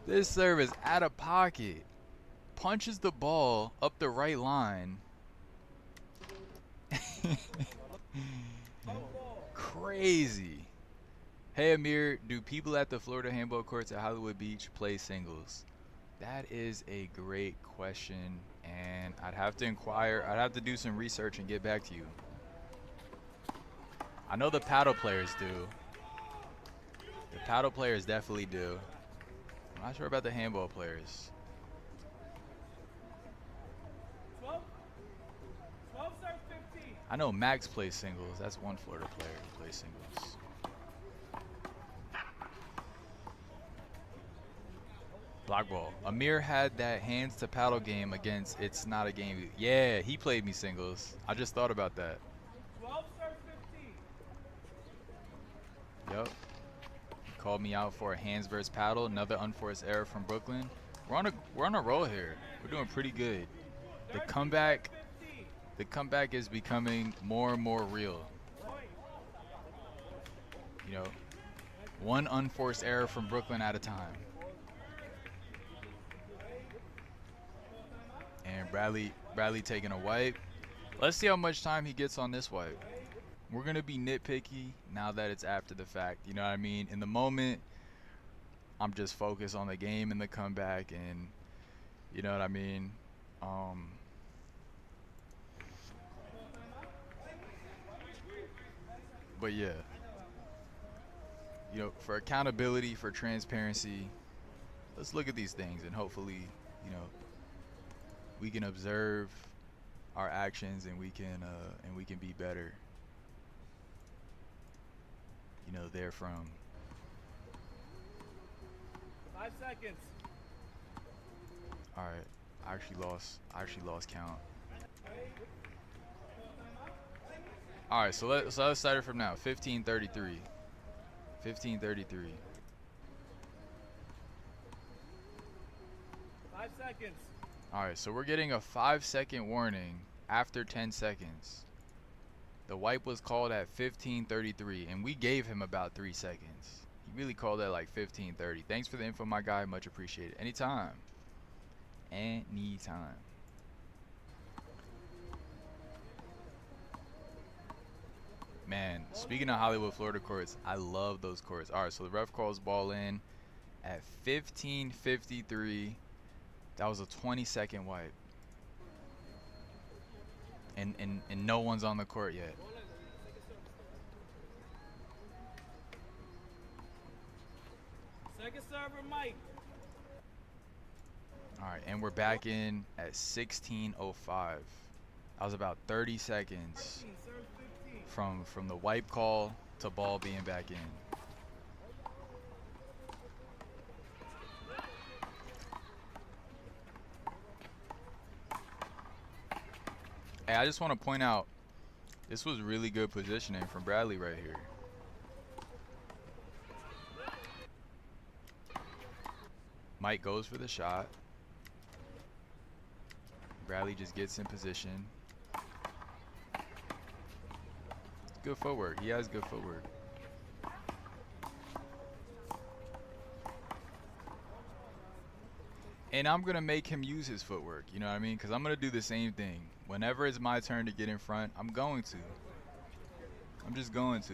this serve is out of pocket. Punches the ball up the right line. Crazy. Hey Amir, do people at the Florida handball courts at Hollywood Beach play singles? That is a great question, and I'd have to inquire. I'd have to do some research and get back to you. I know the paddle players do. The paddle players definitely do. I'm not sure about the handball players. 12 serve 15. I know Max plays singles. That's one Florida player who plays singles. Block ball. Amir had that hands to paddle game against It's Not a Game. Yeah, he played me singles. I just thought about that. 12 serve 15. Yup. Called me out for a hands versus paddle. Another unforced error from Brooklyn. We're on a roll here. We're doing pretty good. The comeback is becoming more and more real. You know, one unforced error from Brooklyn at a time. And Bradley taking a wipe. Let's see how much time he gets on this wipe. We're going to be nitpicky now that it's after the fact. You know what I mean? In the moment, I'm just focused on the game and the comeback, and you know what I mean? But yeah. You know, for accountability, for transparency, let's look at these things and hopefully, you know, we can observe our actions and we can be better, you know, therefrom. 5 seconds. All right, I actually lost count. All right, so let's start it from now. 15:33. 15:33. 5 seconds. All right, so we're getting a 5-second warning after 10 seconds. The wipe was called at 15:33, and we gave him about 3 seconds. He really called it like 15:30. Thanks for the info, my guy. Much appreciated. Anytime. Anytime. Man, speaking of Hollywood, Florida courts, I love those courts. All right, so the ref calls ball in at 15:53. That was a 20-second wipe. And no one's on the court yet. Second server, Mike. All right, and we're back in at 16:05. That was about 30 seconds from the wipe call to ball being back in. Hey, I just want to point out, this was really good positioning from Bradley right here. Mike goes for the shot. Bradley just gets in position. Good footwork. He has good footwork. And I'm going to make him use his footwork, you know what I mean? Because I'm going to do the same thing. Whenever it's my turn to get in front, I'm going to. I'm just going to.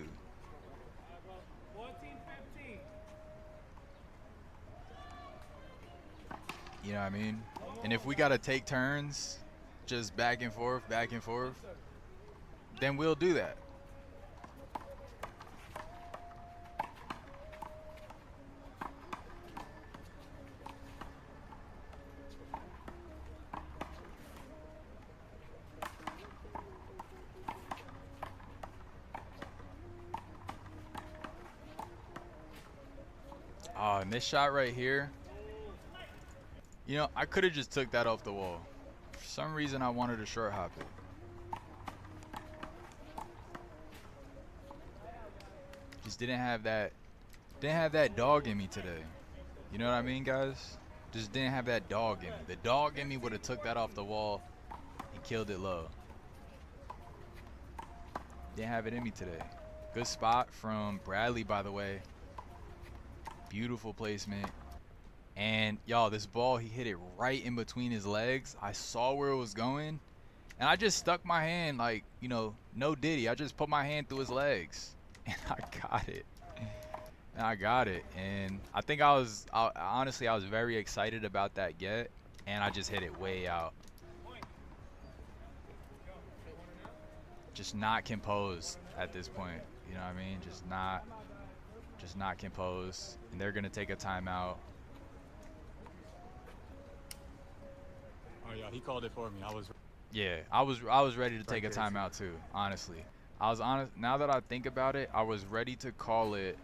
14-15. You know what I mean? And if we got to take turns, just back and forth, then we'll do that. Oh, and this shot right here, you know, I could have just took that off the wall. For some reason, I wanted to short hop it. Just didn't have that dog in me today. You know what I mean, guys? Just didn't have that dog in me. The dog in me would have took that off the wall and killed it low. Didn't have it in me today. Good spot from Bradley, by the way. Beautiful placement. And y'all, this ball, he hit it right in between his legs. I saw where it was going, and I just stuck my hand like, you know, no Diddy. I just put my hand through his legs, and I got it. And I got it. And I think honestly, I was very excited about that get, and I just hit it way out. Just not composed at this point. You know what I mean? Just not composed. And they're gonna take a timeout. Oh yeah, he called it for me. I was ready to take a timeout too, honestly. I was honest. Now that I think about it, I was ready to call it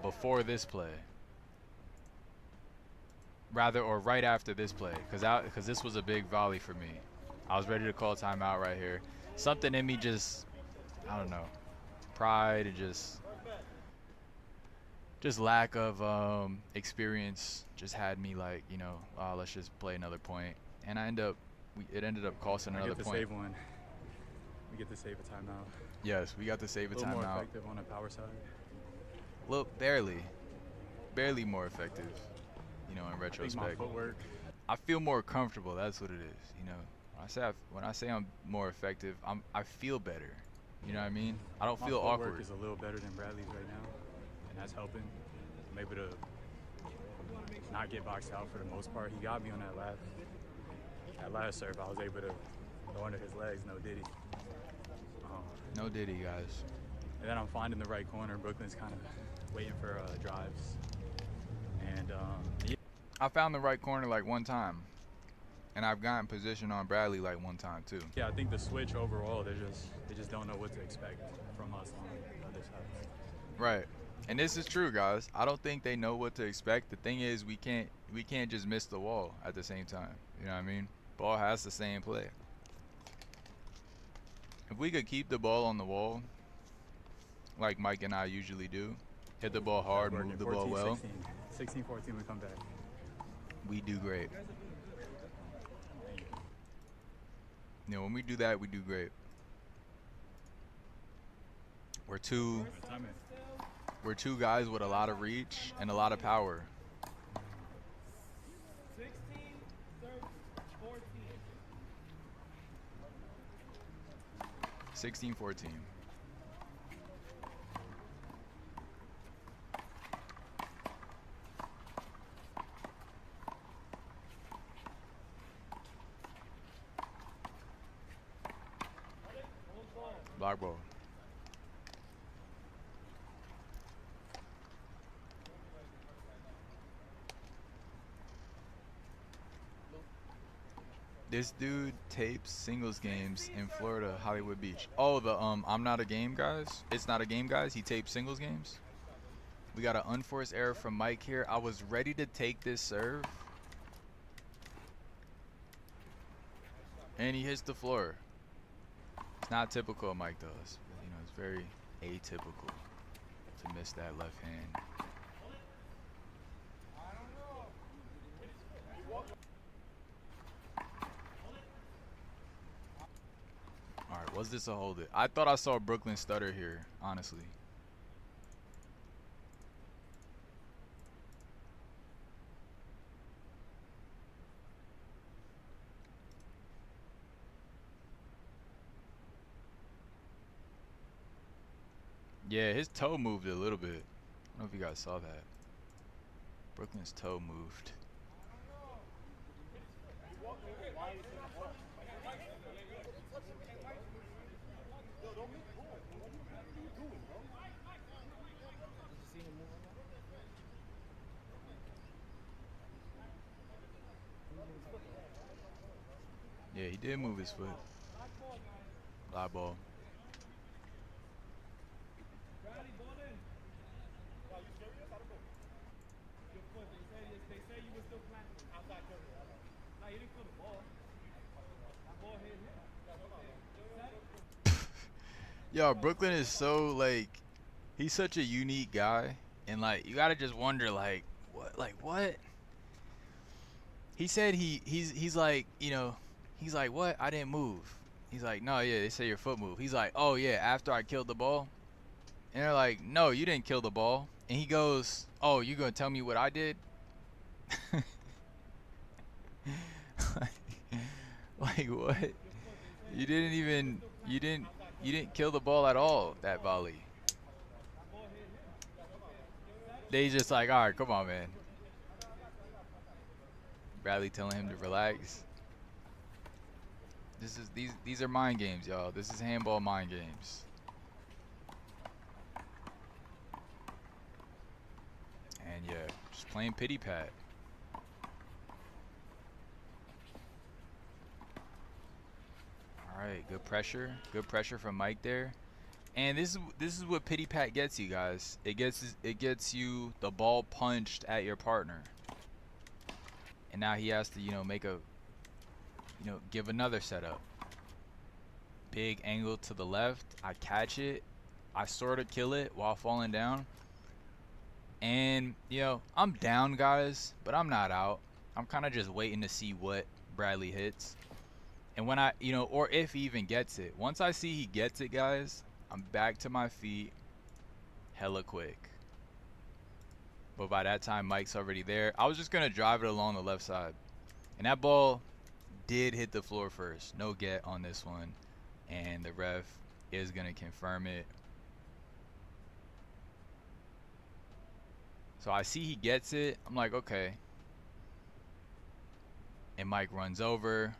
before this play. Rather, or right after this play, because this was a big volley for me. I was ready to call a timeout right here. Something in me just, I don't know, pride and just lack of experience just had me like, you know, let's just play another point. And it ended up costing another point. Save one. We get to save a timeout. Yes, we got to save a timeout. A little more effective on the power side. Look, barely more effective, you know, in retrospect. I think my footwork. I feel more comfortable. That's what it is, you know. When I say I'm more effective, I feel better. You know what I mean? I don't feel awkward. My footwork is a little better than Bradley's right now, and that's helping. I'm able to not get boxed out for the most part. He got me on that last serve. I was able to go under his legs, no Diddy. No Diddy, guys. And then I'm finding the right corner. Brooklyn's kind of waiting for drives. And I found the right corner like one time. And I've gotten position on Bradley like one time too. Yeah, I think the switch overall, they just don't know what to expect from us on the other side. Right. And this is true, guys. I don't think they know what to expect. The thing is, we can't just miss the wall at the same time. You know what I mean? Ball has the same play. If we could keep the ball on the wall, like Mike and I usually do, hit the ball hard, move the ball well. 16-14, we come back. We do great. You know, when we do that, we do great. We're two guys with a lot of reach and a lot of power. 16-14. Block ball. This dude tapes singles games in Florida, Hollywood Beach. Oh, the I'm not a game guys. It's not a game guys. He tapes singles games. We got an unforced error from Mike here. I was ready to take this serve, and he hits the floor. It's not typical of Mike does. You know, it's very atypical to miss that left hand. Alright, was this a hold it? I thought I saw Brooklyn stutter here, honestly. Yeah, his toe moved a little bit. I don't know if you guys saw that. Brooklyn's toe moved. Yeah, he did move his foot. Live ball. Yo, Brooklyn is so, like, he's such a unique guy, and like you gotta just wonder, like, what He said he's like, you know, he's like, what? I didn't move. He's like, no, yeah, they say your foot moved. He's like, oh yeah, after I killed the ball. And they're like, no, you didn't kill the ball. And he goes, oh, you gonna tell me what I did? Like what? You didn't even, you didn't kill the ball at all, that volley. They just like, all right, come on, man. Bradley telling him to relax. These are mind games, y'all. This is handball mind games. And yeah, just playing pity pat. All right, good pressure. Good pressure from Mike there. And this is what pity pat gets you guys. It gets you the ball punched at your partner. And now he has to, you know, make a, you know, give another setup. Big angle to the left. I catch it. I sort of kill it while falling down. And, you know, I'm down, guys, but I'm not out. I'm kind of just waiting to see what Bradley hits. And when I, you know, or if he even gets it. Once I see he gets it, guys, I'm back to my feet hella quick. But by that time, Mike's already there. I was just going to drive it along the left side. And that ball did hit the floor first. No get on this one. And the ref is going to confirm it. So I see he gets it. I'm like, okay. And Mike runs over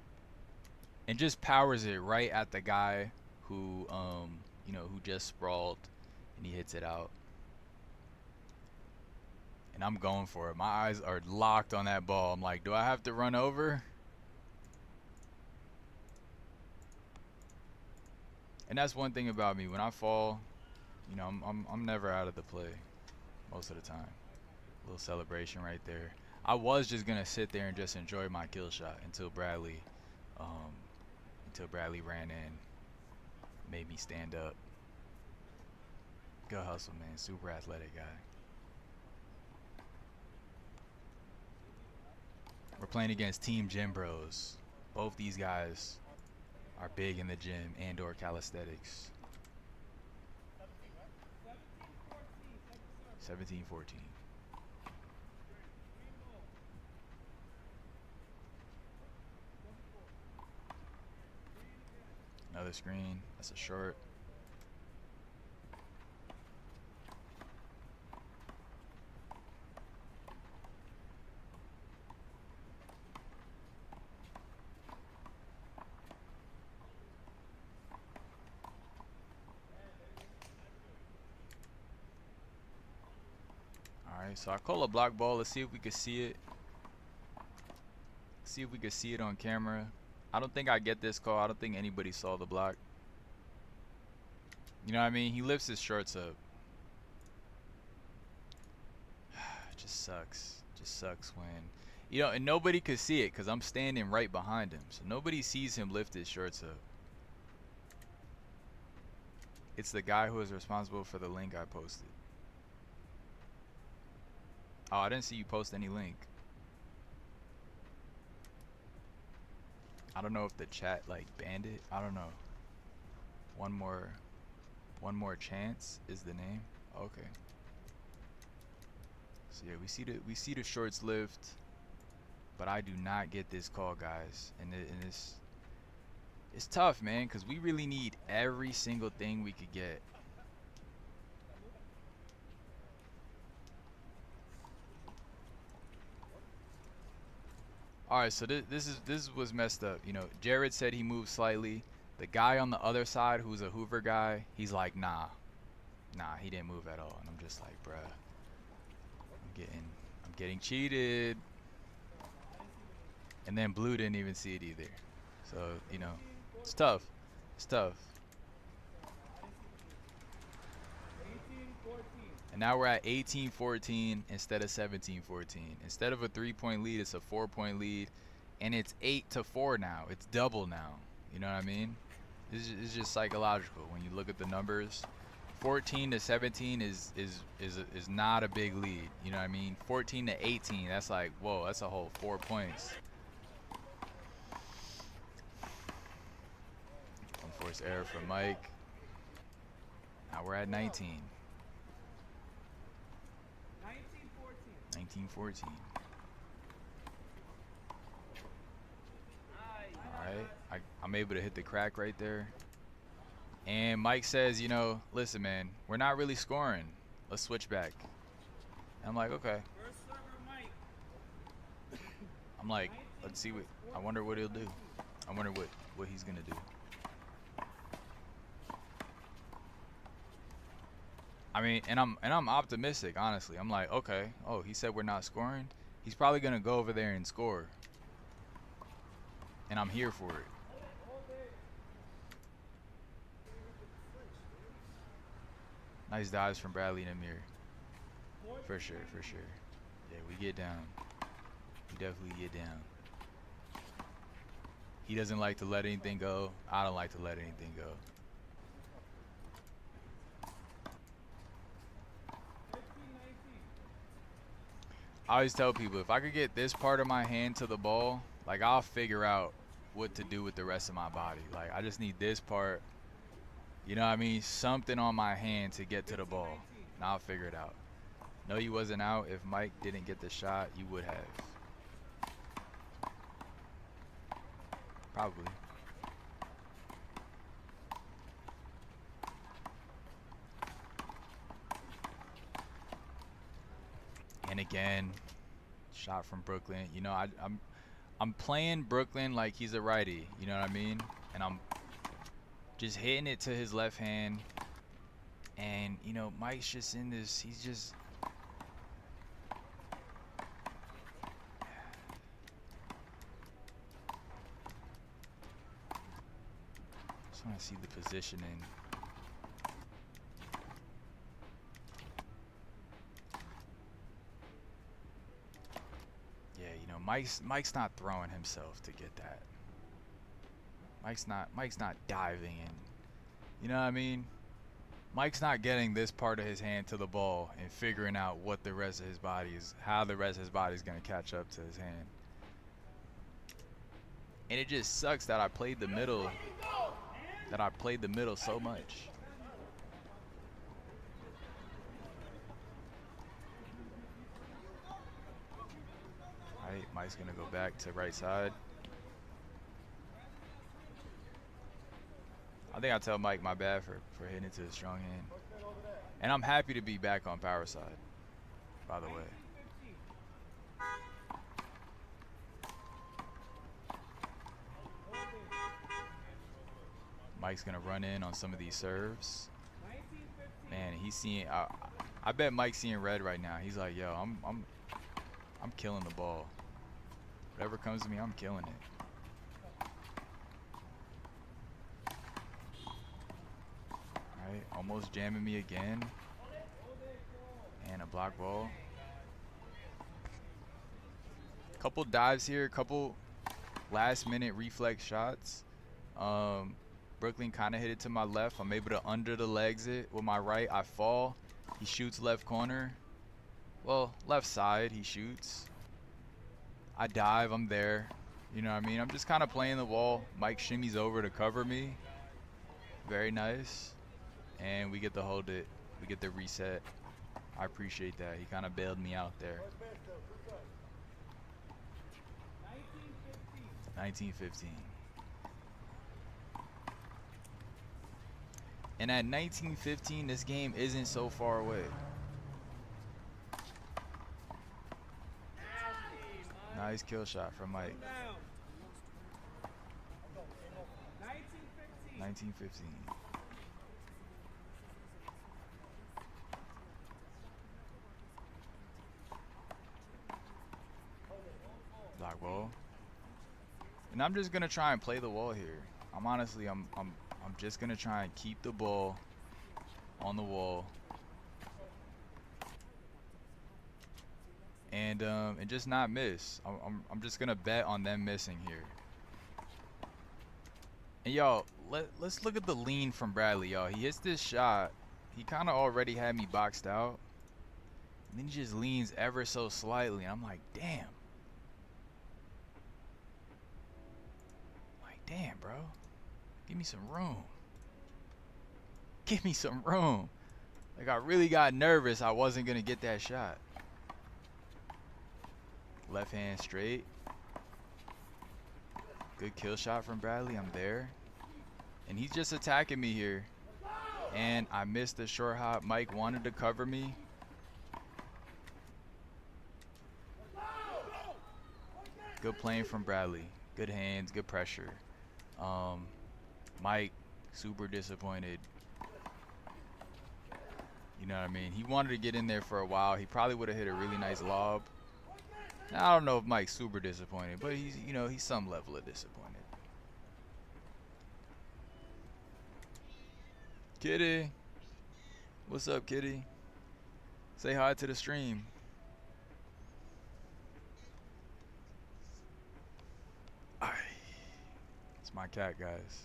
and just powers it right at the guy who, you know, who just sprawled, and he hits it out. And I'm going for it. My eyes are locked on that ball. I'm like, do I have to run over? And that's one thing about me. When I fall, you know, I'm never out of the play most of the time. A little celebration right there. I was just gonna sit there and just enjoy my kill shot until Bradley ran in, made me stand up. Good hustle, man. Super athletic guy. We're playing against Team Gym Bros. Both these guys are big in the gym and or calisthenics. 17-14. Another screen. That's a short. Alright, so I call a block ball. Let's see if we can see it. See if we can see it on camera. I don't think I get this call. I don't think anybody saw the block. You know what I mean? He lifts his shorts up. It just sucks. Just sucks when, you know, and nobody could see it because I'm standing right behind him. So nobody sees him lift his shorts up. It's the guy who is responsible for the link I posted. Oh, I didn't see you post any link. I don't know if the chat like banned it. I don't know. One more chance is the name. Okay. So yeah, we see the shorts lift, but I do not get this call, guys. And it's tough, man, because we really need every single thing we could get. All right, so this was messed up. You know, Jared said he moved slightly. The guy on the other side, who's a Hoover guy, he's like, nah, he didn't move at all. And I'm just like, bruh, I'm getting cheated. And then Blue didn't even see it either. So, you know, it's tough. It's tough. And now we're at 18-14 instead of 17-14. Instead of a 3-point lead, it's a 4-point lead, and it's 8-4 now. It's double now. You know what I mean? It's just psychological when you look at the numbers. 14-17 is not a big lead. You know what I mean? 14-18, that's like, whoa, that's a whole 4 points. Forced error from Mike. Now we're at 19. 19-14. Alright, I'm able to hit the crack right there. And Mike says, you know, listen, man, we're not really scoring. Let's switch back. And I'm like, okay. I'm like, let's see what, I wonder what he'll do. I wonder what he's gonna do. I mean, and I'm optimistic, honestly. I'm like, okay, oh, he said we're not scoring. He's probably gonna go over there and score. And I'm here for it. Nice dives from Bradley and Amir. For sure, for sure. Yeah, we get down. We definitely get down. He doesn't like to let anything go. I don't like to let anything go. I always tell people, if I could get this part of my hand to the ball, like, I'll figure out what to do with the rest of my body. Like, I just need this part, you know what I mean? Something on my hand to get to the ball. And I'll figure it out. No, you wasn't out. If Mike didn't get the shot, you would have. Probably. And again, shot from Brooklyn. You know, I'm playing Brooklyn like he's a righty. You know what I mean? And I'm just hitting it to his left hand. And you know, Mike's just in this. He's just. Just want to see the positioning. Yeah, you know, Mike's not throwing himself to get that. Mike's not diving in. You know what I mean? Mike's not getting this part of his hand to the ball and figuring out what the rest of his body is, how the rest of his body is going to catch up to his hand. And it just sucks that I played the middle, so much. All right, Mike's going to go back to right side. I think I'll tell Mike my bad for hitting it to his strong hand. And I'm happy to be back on power side, by the way. Mike's gonna run in on some of these serves. Man, he's seeing. I bet Mike's seeing red right now. He's like, yo, I'm killing the ball. Whatever comes to me, I'm killing it. Alright, almost jamming me again. And a block ball. Couple dives here, couple last minute reflex shots. Brooklyn kind of hit it to my left. I'm able to under the legs it with my right. I fall. He shoots left corner. Well, left side he shoots. I dive. I'm there. You know what I mean? I'm just kind of playing the wall. Mike shimmies over to cover me. Very nice. And we get to hold it. We get the reset. I appreciate that. He kind of bailed me out there. 19-15. And at 19-15, this game isn't so far away. Nice kill shot from Mike. 19-15. Block ball. And I'm just gonna try and play the wall here. I'm just gonna try and keep the ball on the wall, and just not miss. I'm just gonna bet on them missing here. And y'all, let's look at the lean from Bradley, y'all. He hits this shot. He kind of already had me boxed out, and then he just leans ever so slightly, and I'm like, damn. Like, damn, bro. Give me some room. give me some room. Like, I really got nervous I wasn't going to get that shot. Left hand straight. Good kill shot from Bradley. I'm there. And he's just attacking me here. And I missed the short hop. Mike wanted to cover me. Good playing from Bradley. Good hands, good pressure. Mike, super disappointed. You know what I mean? He wanted to get in there for a while. He probably would have hit a really nice lob. Now, I don't know if Mike's super disappointed, but he's, you know, he's some level of disappointed. Kitty. What's up, Kitty? Say hi to the stream. It's my cat, guys.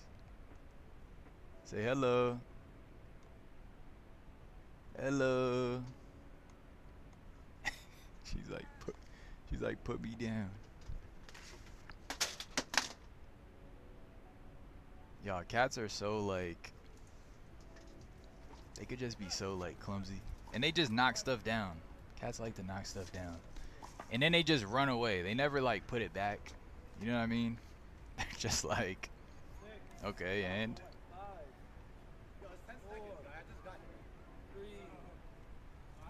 Say hello. Hello. She's like, put me down. Y'all, cats are so like, they could just be so like clumsy. And they just knock stuff down. Cats like to knock stuff down. And then they just run away. They never like put it back. You know what I mean? They're just like, okay, and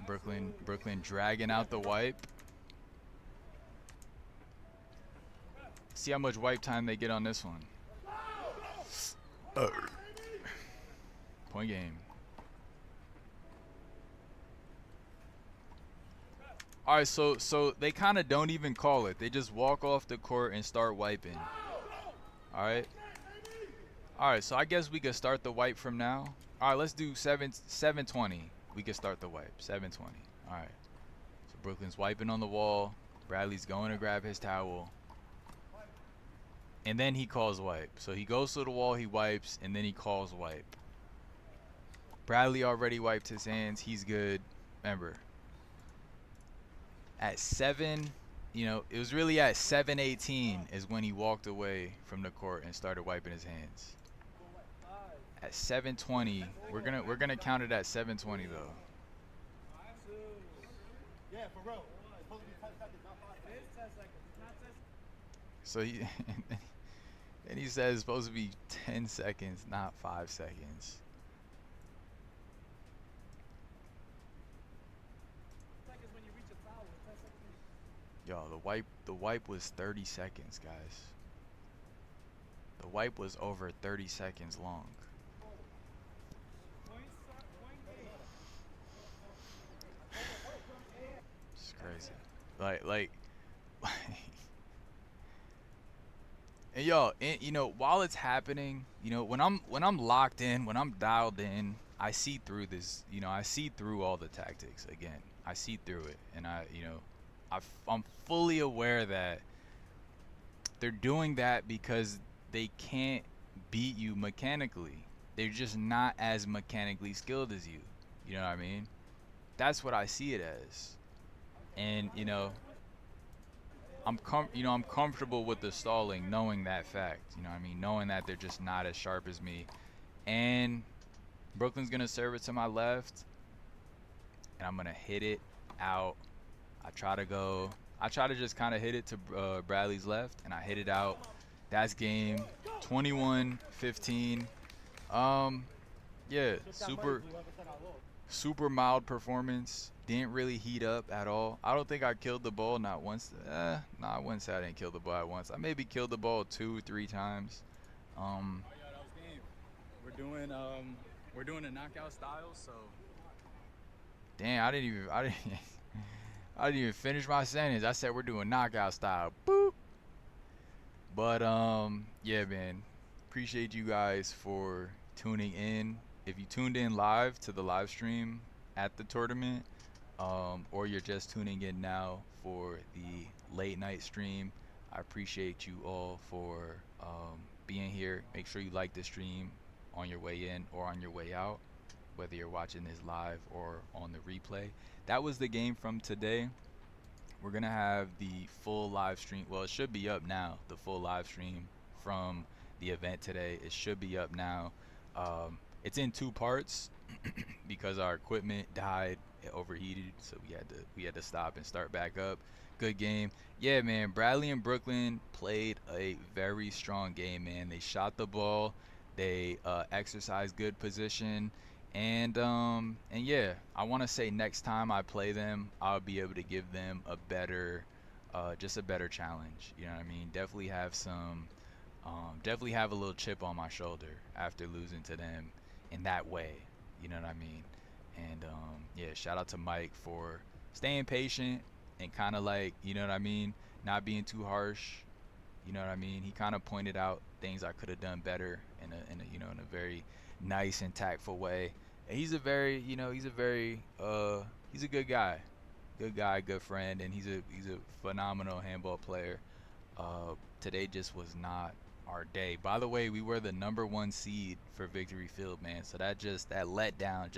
Brooklyn dragging out the wipe. See how much wipe time they get on this one. Point game. All right, so they kind of don't even call it. They just walk off the court and start wiping. All right. All right, so I guess we could start the wipe from now. All right, let's do 720. We could start the wipe. 720. All right. So Brooklyn's wiping on the wall. Bradley's going to grab his towel. And then he calls wipe. So he goes to the wall, he wipes, and then he calls wipe. Bradley already wiped his hands. He's good. Remember, at 7, you know, it was really at 7:18 is when he walked away from the court and started wiping his hands. At 7:20, we're gonna count it at 7:20 though. Yeah, for real. It's supposed to be 10 seconds, not 5 seconds. So he and he says it's supposed to be 10 seconds, not 5 seconds. Yo, the wipe was 30 seconds, guys. The wipe was over 30 seconds long. It's crazy. Like and yo, you know, while it's happening, you know, when I'm locked in, when I'm dialed in, I see through this, you know, I see through all the tactics again. I see through it, and I'm fully aware that they're doing that because they can't beat you mechanically. They're just not as mechanically skilled as you. You know what I mean? That's what I see it as. And you know, I'm comfortable with the stalling, knowing that fact. You know what I mean? Knowing that they're just not as sharp as me. And Brooklyn's gonna serve it to my left, and I'm gonna hit it out. I try to just kind of hit it to Bradley's left, and I hit it out. That's game. 21-15. Yeah, super mild performance. Didn't really heat up at all. I don't think I killed the ball not once. Nah, I wouldn't say I didn't kill the ball at once. I maybe killed the ball 2-3 times. Oh yeah, that was game. We're doing a knockout style, so. Damn, I didn't even finish my sentence. I said we're doing knockout style. Boop. But yeah, man. Appreciate you guys for tuning in. If you tuned in live to the live stream at the tournament, or you're just tuning in now for the late night stream, I appreciate you all for being here. Make sure you like the stream on your way in or on your way out, whether you're watching this live or on the replay. That was the game from today. We're gonna have the full live stream. Well, it should be up now. The full live stream from the event today. It should be up now. It's in two parts because our equipment died, it overheated, so we had to stop and start back up. Good game. Yeah, man. Bradley and Brooklyn played a very strong game, man. They shot the ball, they exercised good position, and yeah, I want to say next time I play them, I'll be able to give them a better, just a better challenge. You know what I mean? Definitely have a little chip on my shoulder after losing to them in that way. You know what I mean? And yeah, shout out to Mike for staying patient and kind of like, you know what I mean, not being too harsh. You know what I mean? He kind of pointed out things I could have done better in a very nice and tactful way. And he's a good guy. Good guy, good friend, and he's a phenomenal handball player. Today just was not our day. By the way, we were the number one seed for Victory Field, man. So that letdown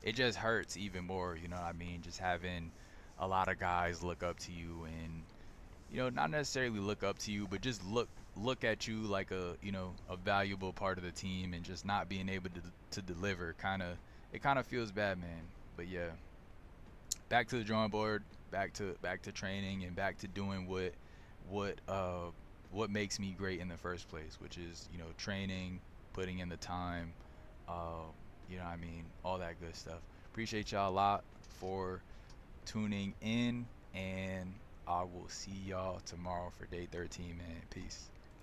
it just hurts even more. You know what I mean? Just having a lot of guys look up to you, and not necessarily look up to you, but just look at you like a valuable part of the team, and just not being able to deliver. It kind of feels bad, man. But yeah, back to the drawing board, back to training, and back to doing what what makes me great in the first place, which is training, putting in the time, uh, I mean, all that good stuff. Appreciate y'all a lot for tuning in, and I will see y'all tomorrow for day 13, man. Peace.